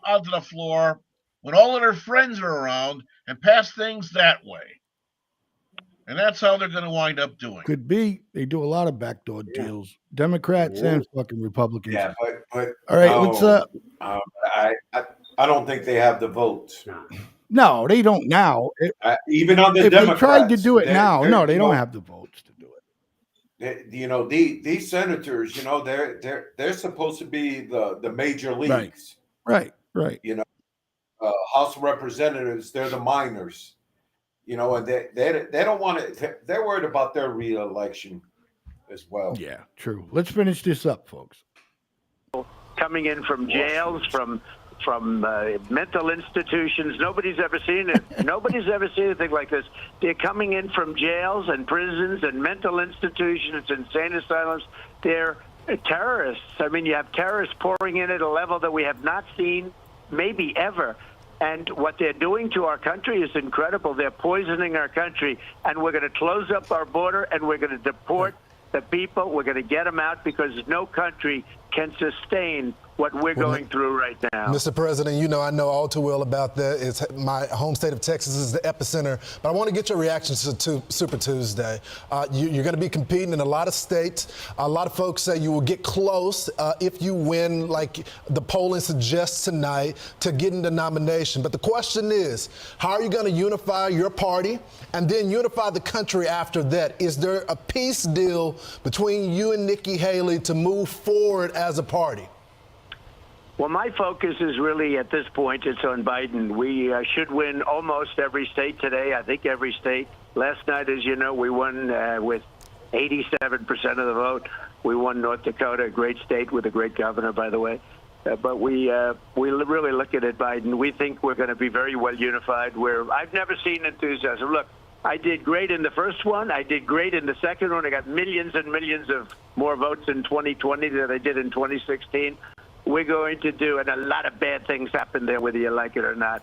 onto the floor when all of their friends are around and pass things that way. And that's how they're going to wind up doing. Could be. They do a lot of backdoor deals. Democrats and fucking Republicans. Yeah, but all right, let's I don't think they have the votes. No, they don't now. Even on the if Democrats, they tried to do it now, no, they don't have the votes to do it. These senators, they're supposed to be the major leagues. Right. House of Representatives, they're the minors. And they don't want it. They're worried about their reelection as well. Yeah, true. Let's finish this up, folks. Coming in from jails, from mental institutions. Nobody's ever seen it. Nobody's ever seen anything like this. They're coming in from jails and prisons and mental institutions, insane asylums. They're terrorists. I mean, you have terrorists pouring in at a level that we have not seen maybe ever. And what they're doing to our country is incredible. They're poisoning our country, and we're going to close up our border, and we're going to deport the people. We're going to get them out because no country can sustain what we're going through right now. Mr. President, I know all too well about that. It's my home state of Texas is the epicenter. But I want to get your reactions to Super Tuesday. You're going to be competing in a lot of states. A lot of folks say you will get close if you win, like the polling suggests tonight, to getting the nomination. But the question is, how are you going to unify your party and then unify the country after that? Is there a peace deal between you and Nikki Haley to move forward as a party? Well, my focus is really, at this point, it's on Biden. We should win almost every state today. I think every state. Last night, as you know, we won with 87% of the vote. We won North Dakota, a great state with a great governor, by the way. But we really look at Biden. We think we're going to be very well unified. I've never seen enthusiasm. Look, I did great in the first one. I did great in the second one. I got millions and millions of more votes in 2020 than I did in 2016. We're going to do, and a lot of bad things happen there, whether you like it or not.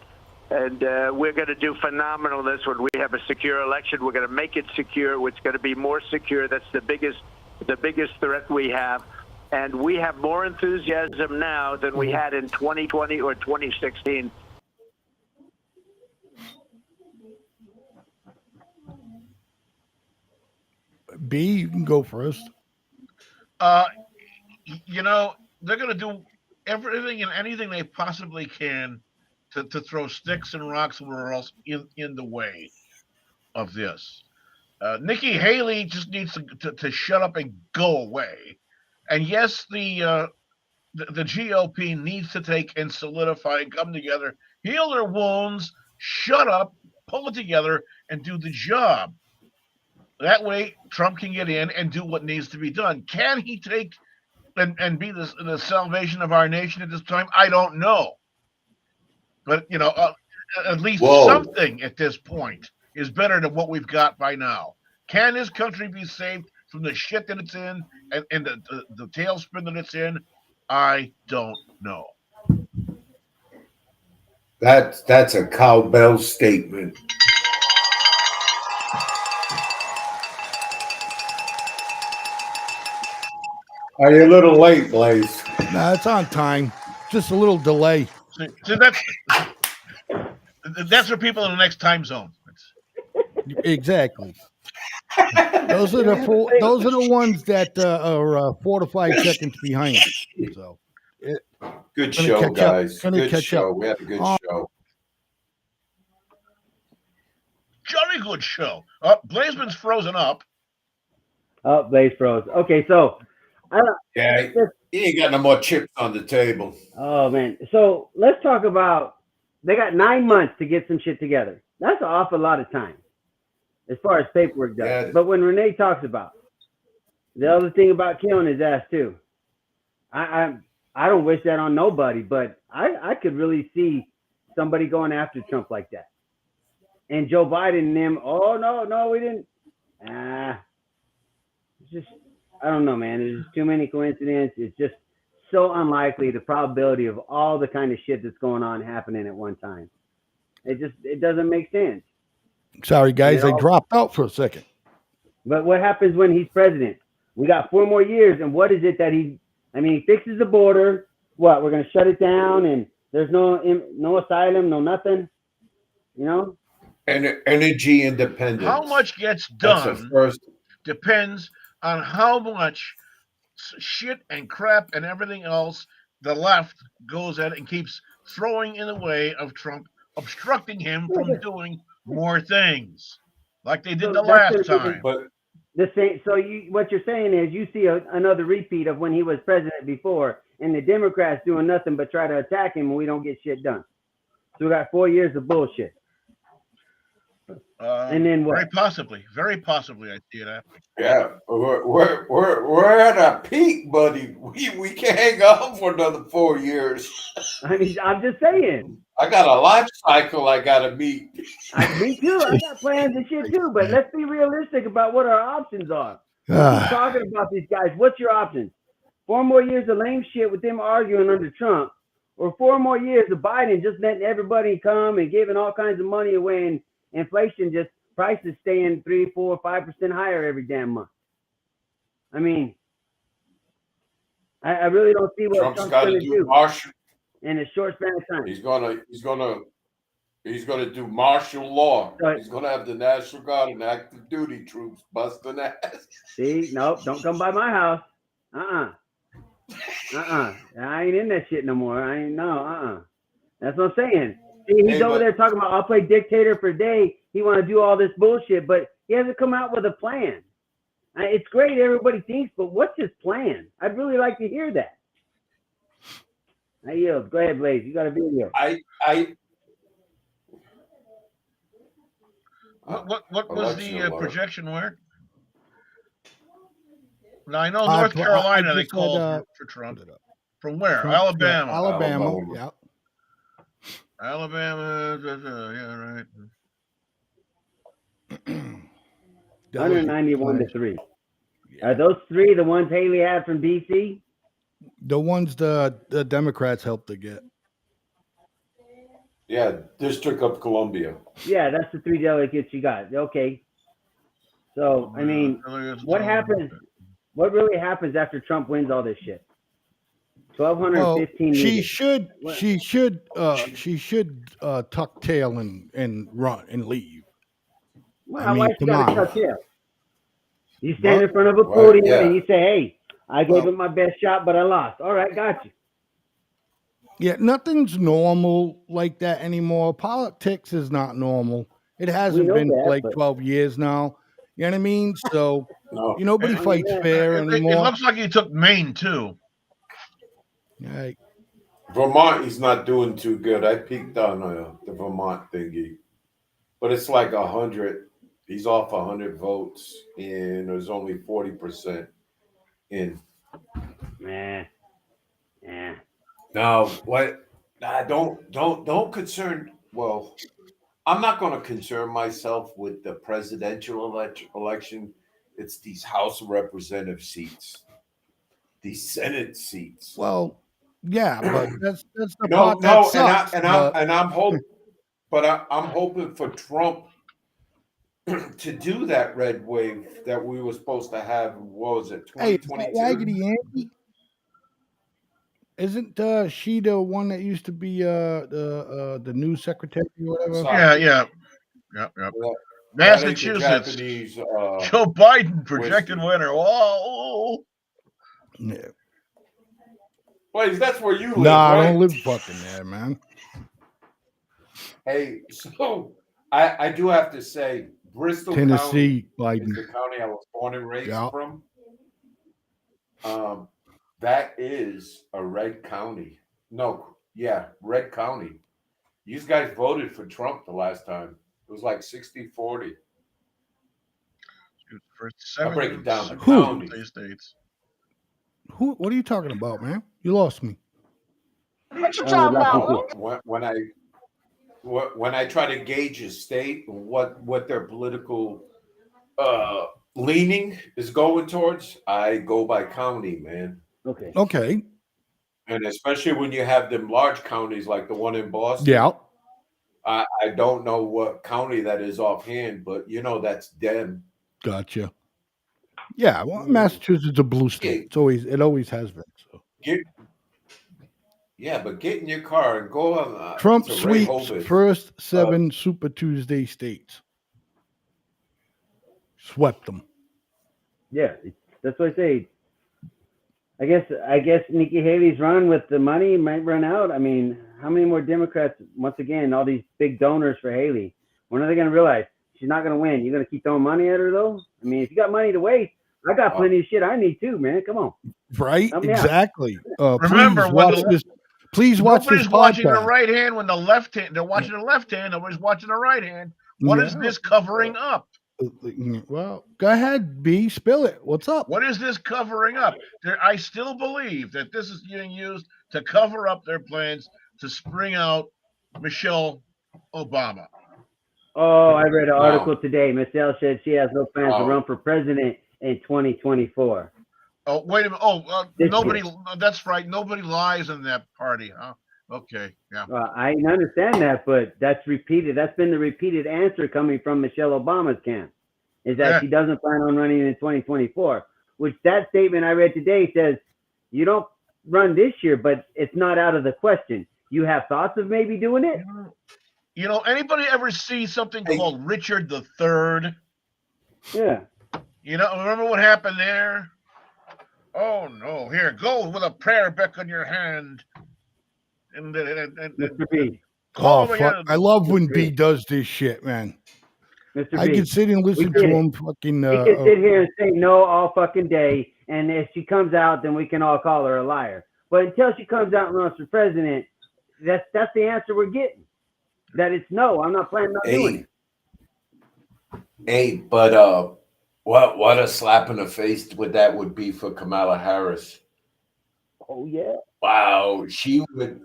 And we're going to do phenomenal this one. We have a secure election. We're going to make it secure. It's going to be more secure. That's the biggest threat we have. And we have more enthusiasm now than we had in 2020 or 2016. B, you can go first. They're going to do everything and anything they possibly can to throw sticks and rocks somewhere else in the way of this. Nikki Haley just needs to shut up and go away. And yes, the GOP needs to take and solidify and come together, heal their wounds, shut up, pull it together, and do the job. That way, Trump can get in and do what needs to be done. Can he take and be the salvation of our nation at this time? I don't know. But, at least something at this point is better than what we've got by now. Can this country be saved from the shit that it's in and the tailspin that it's in? I don't know. That's a cowbell statement. Are you a little late, Blaze? Nah, it's on time. Just a little delay. See, that's for people in the next time zone. Exactly. Those are the ones that are 4 to 5 seconds behind. So, good show, guys. Good show. We had a good show. Jolly good show. Blazeman's frozen up. Oh, Blaze froze. Okay, so. He ain't got no more chips on the table. Oh, man. So let's talk about, they got 9 months to get some shit together. That's an awful lot of time as far as paperwork does. Yeah. But when Renee talks about the other thing about killing his ass too, I don't wish that on nobody, but I could really see somebody going after Trump like that. And Joe Biden and them, oh no, we didn't. It's just, I don't know, man. There's just too many coincidences. It's just so unlikely, the probability of all the kind of shit that's going on happening at one time. It doesn't make sense. Sorry, guys, I dropped out for a second. But what happens when he's president? We got 4 more years, and what is it that he fixes the border. What, we're going to shut it down, and there's no asylum, no nothing, you know? And energy independence. How much gets done depends on how much shit and crap and everything else the left goes at and keeps throwing in the way of Trump, obstructing him from doing more things like they did the last time. The same. So what you're saying is you see another repeat of when he was president before, and the Democrats doing nothing but try to attack him, and we don't get shit done. So we got 4 years of bullshit. And then what? Very possibly, I see it happening. Yeah, we're at a peak, buddy. We can't hang on for another 4 years. I mean, I'm just saying. I got a life cycle I gotta meet. Me too. I got plans and shit too. But let's be realistic about what our options are. We're talking about these guys. What's your options? 4 more years of lame shit with them arguing under Trump, or 4 more years of Biden just letting everybody come and giving all kinds of money away, and inflation just prices staying 3, 4, 5% higher every damn month. I mean, I really don't see what Trump's going to do in a short span of time. He's gonna do martial law. He's gonna have the National Guard and active duty troops busting ass. See, nope, don't come by my house. I ain't in that shit no more. That's what I'm saying. See, he's over there talking about, I'll play dictator for a day. He want to do all this bullshit, but he hasn't come out with a plan. It's great, everybody thinks, but what's his plan? I'd really like to hear that. I yield. Go ahead, Blaze. You got a video. What was the projection where? Now, I know North Carolina they called for Trump. From where? Trump, Alabama. Alabama. Yeah. Alabama. Yeah, right. 191 to 3. Are those 3 the ones Haley had from DC? The ones the Democrats helped to get. Yeah, District of Columbia. Yeah, that's the 3 delegates you got. Okay. So, I mean, what happens? What really happens after Trump wins all this shit? 1,215. She should tuck tail and run and leave. Well, why she got to tuck tail? You stand in front of a podium and you say, "Hey, I gave it my best shot, but I lost." All right, got you. Yeah, nothing's normal like that anymore. Politics is not normal. It hasn't been for like 12 years now. You know what I mean? So nobody fights fair anymore. It looks like he took Maine too. Right. Vermont, he's not doing too good. I peeked on the Vermont thingy, but it's like 100. He's off 100 votes, and there's only 40% in. Yeah. No, what? Don't concern. Well, I'm not going to concern myself with the presidential election. It's these House of Representative seats, these Senate seats. Well, yeah, but that's the part that sucks. I'm hoping, but I'm hoping for Trump to do that red wave that we were supposed to have. What was it? 2022. Raggedy Andy. Isn't she the one that used to be the news secretary or whatever? Yeah. Massachusetts. Joe Biden projected winner. Whoa. Yeah. Well, that's where you live. Nah, right? I don't live fucking there, man. Hey, so I do have to say, Bristol Tennessee, County Biden. is the county I was born and raised from. That is a red county. Red county. You guys voted for Trump the last time. It was like 60-40. For I'll break it 7 down to Who? counties. states. What are you talking about, man? You lost me. What you talking about? When I try to gauge a state and what their political leaning is going towards, I go by county, man. Okay. Okay. And especially when you have them large counties like the one in Boston. Yeah. I don't know what county that is offhand, but you know that's them. Gotcha. Yeah. Well, Massachusetts is a blue state. It always has been. So But get in your car and go on Trump to sweeps Rehoboth. first 7 Super Tuesday states. Swept them. Yeah, that's what I say. I guess Nikki Haley's run with the money might run out. I mean, how many more Democrats? Once again, all these big donors for Haley. When are they going to realize she's not going to win? You're going to keep throwing money at her, though. I mean, if you got money to waste, I got plenty of shit I need too, man. Come on. Right? Help me out. Exactly. Remember, Please watch this. Please watch this nobody's watching the podcast. right hand when the left hand. They're watching the left hand. Nobody's watching the right hand. What is Yeah. this covering up? Well, go ahead, B. Spill it. What's up? What is this covering up? I still believe that this is being used to cover up their plans to spring out Michelle Obama. Oh, I read an article today. Michelle said she has no plans to run for president in 2024. Oh, wait a minute. Oh, nobody. That's right. Nobody lies in that party, huh? Okay, yeah. I understand that, but that's repeated. That's been the repeated answer coming from Michelle Obama's camp, is that she doesn't plan on running in 2024. Which that statement I read today says you don't run this year, but it's not out of the question. You have thoughts of maybe doing it? You know, anybody ever see something called Richard III? Yeah. You know, remember what happened there? Oh no! Here, go with a prayer book in your hand. And Mr. B. Oh, fuck. I love when B does this shit, man. Mr. I B, can sit and listen to him fucking. We can sit here and say no all fucking day, and if she comes out, then we can all call her a liar. But until she comes out and runs for president, that's the answer we're getting. That it's no, I'm not planning on doing it. Hey, but what a slap in the face that would be for Kamala Harris. Oh yeah. Wow, she would.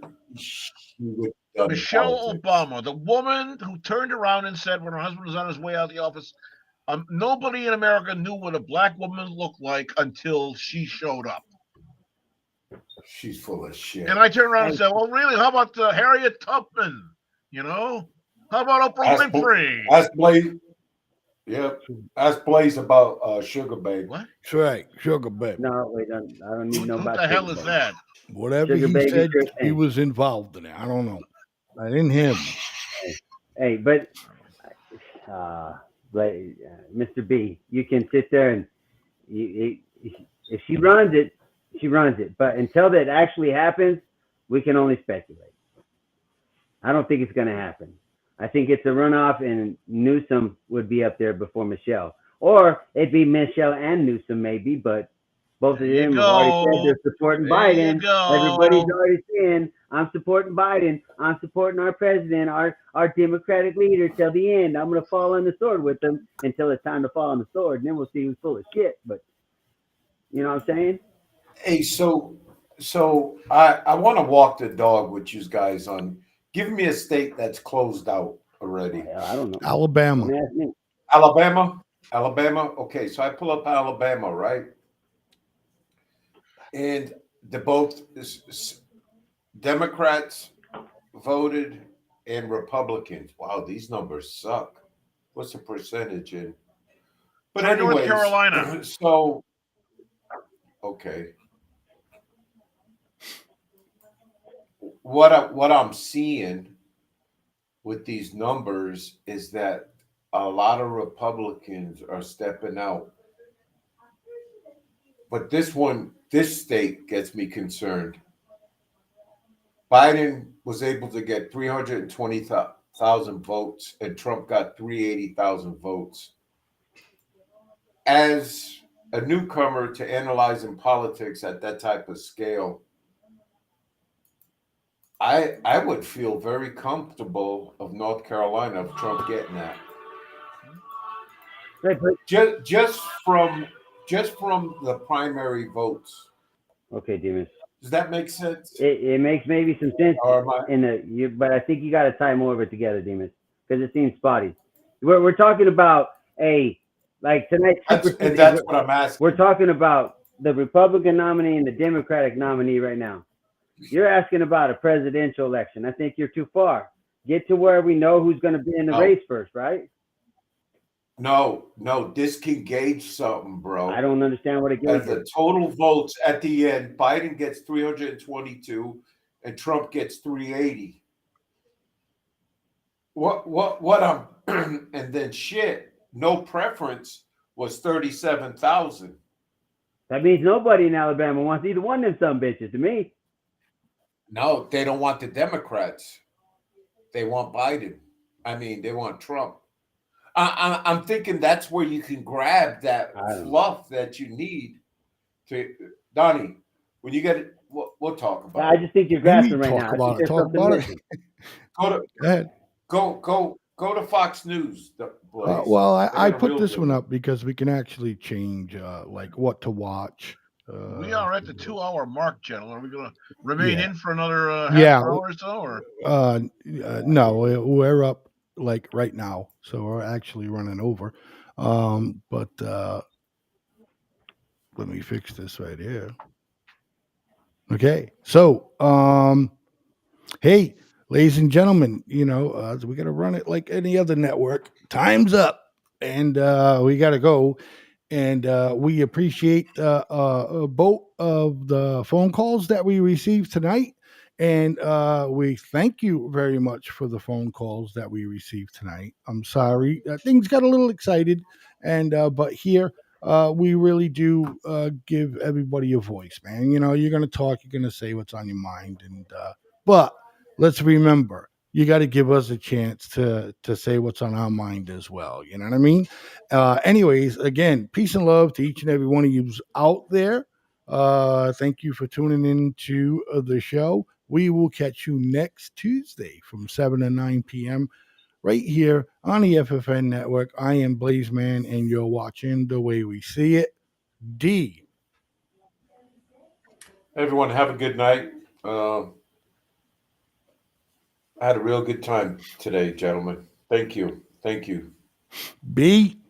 Michelle Obama, the woman who turned around and said when her husband was on his way out of the office, nobody in America knew what a black woman looked like until she showed up. She's full of shit. And I turned around and said, well, really, how about Harriet Tubman? You know? How about Oprah Winfrey? Ask Blaze. Yep. Ask Blaze about Sugar Babe. What? That's right. Sugar Babe. No, wait, I don't need to know about What the hell is that? Whatever Sugar he Baby said, Christine. he was involved in it. I don't know. I didn't hear him. Hey, but Mr. B, you can sit there and if she runs it, she runs it. But until that actually happens, we can only speculate. I don't think it's going to happen. I think it's a runoff, and Newsom would be up there before Michelle, or it'd be Michelle and Newsom maybe. But both of them have already said they're supporting Biden. Everybody's already saying, I'm supporting Biden. I'm supporting our president, our Democratic leader till the end. I'm going to fall on the sword with them until it's time to fall on the sword. And then we'll see who's full of shit. But you know what I'm saying? Hey, so I want to walk the dog with you guys on. Give me a state that's closed out already. I don't know. Alabama. Alabama. Okay, so I pull up Alabama, right? And both Democrats voted and Republicans. Wow, these numbers suck. What's the percentage in? But anyways, North Carolina. So, okay. What I'm seeing with these numbers is that a lot of Republicans are stepping out. But this state gets me concerned. Biden was able to get 320,000 votes, and Trump got 380,000 votes. As a newcomer to analyzing politics at that type of scale, I would feel very comfortable of North Carolina if Trump getting that. Just from the primary votes. Okay, Demas. Does that make sense? It makes maybe some sense Or am I- but I think you got to tie more of it together, Demas, because it seems spotty. We're talking about like tonight's and that's what I'm asking. We're talking about the Republican nominee and the Democratic nominee right now. You're asking about a presidential election. I think you're too far. Get to where we know who's going to be in the race first, right? No, this can gauge something, bro. I don't understand what it As gauges. the total votes at the end, Biden gets 322 and Trump gets 380. What I'm and then no preference was 37,000. That means nobody in Alabama wants either one of them some bitches to me. No, they don't want the Democrats. They want Biden. I mean, they want Trump. I'm thinking that's where you can grab that fluff that you need to, Donnie. When you get it, we'll talk about it. I just think you're grasping right now. I think there's something missing. Go ahead. Go to Fox News. Well, I put this one up because we can actually change like what to watch. We are at the 2-hour mark, gentlemen. Are we going to remain in for another half hour or so? Or? No, we're up like right now, so we're actually running over. But let me fix this right here. Okay, so hey, ladies and gentlemen, we got to run it like any other network. Time's up, and we got to go. And we appreciate both of the phone calls that we received tonight. And we thank you very much for the phone calls that we received tonight. I'm sorry. Things got a little excited. But here we really do give everybody a voice, man. You're going to talk. You're going to say what's on your mind. But let's remember, you got to give us a chance to say what's on our mind as well. You know what I mean? Anyways, again, peace and love to each and every one of you out there. Thank you for tuning in to the show. We will catch you next Tuesday from 7 to 9 p.m. right here on the FFN Network. I am Blazeman, and you're watching The Way We See It. D. Everyone, have a good night. I had a real good time today, gentlemen. Thank you. B.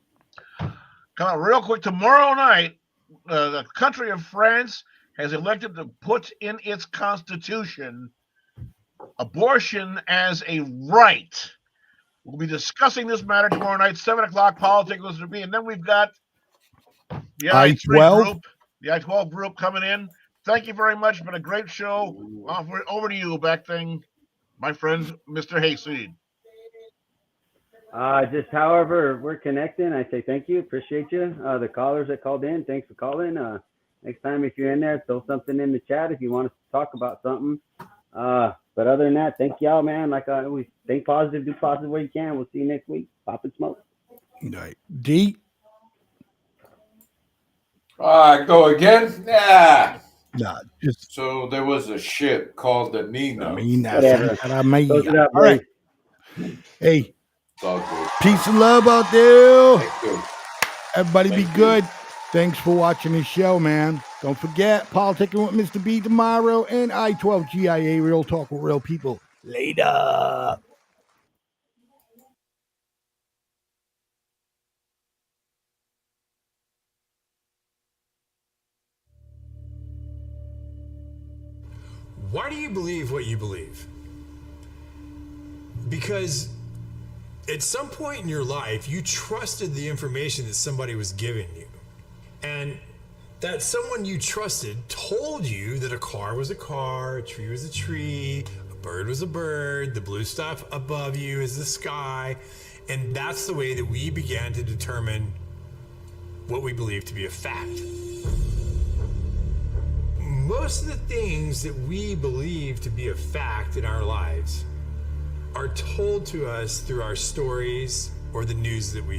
Come on, real quick. Tomorrow night, the country of France has elected to put in its constitution abortion as a right. We'll be discussing this matter tomorrow night, 7 o'clock, Politics with Mr. B. And then we've got the I-12 group, the I-12 group coming in. Thank you very much. Been a great show. Over to you, back thing, my friend, Mr. Hayseed. Just however we're connecting, I say thank you. Appreciate you. The callers that called in, thanks for calling. Next time, if you're in there, throw something in the chat if you want us to talk about something. But other than that, thank y'all, man. Like I always, think positive, do positive where you can. We'll see you next week. Pop and smoke. Right. D. Go again? Yeah. Nah, just so there was a ship called the Nina. All right. Hey. It's all good. Peace and love out there. Thank you. Everybody be good. Thanks for watching this show, man. Don't forget, Politicking with Mr. B tomorrow and I-12 GIA, Real Talk with Real People. Later. Why do you believe what you believe? Because at some point in your life, you trusted the information that somebody was giving you. And that someone you trusted told you that a car was a car, a tree was a tree, a bird was a bird, the blue stuff above you is the sky. And that's the way that we began to determine what we believe to be a fact. Most of the things that we believe to be a fact in our lives are told to us through our stories or the news that we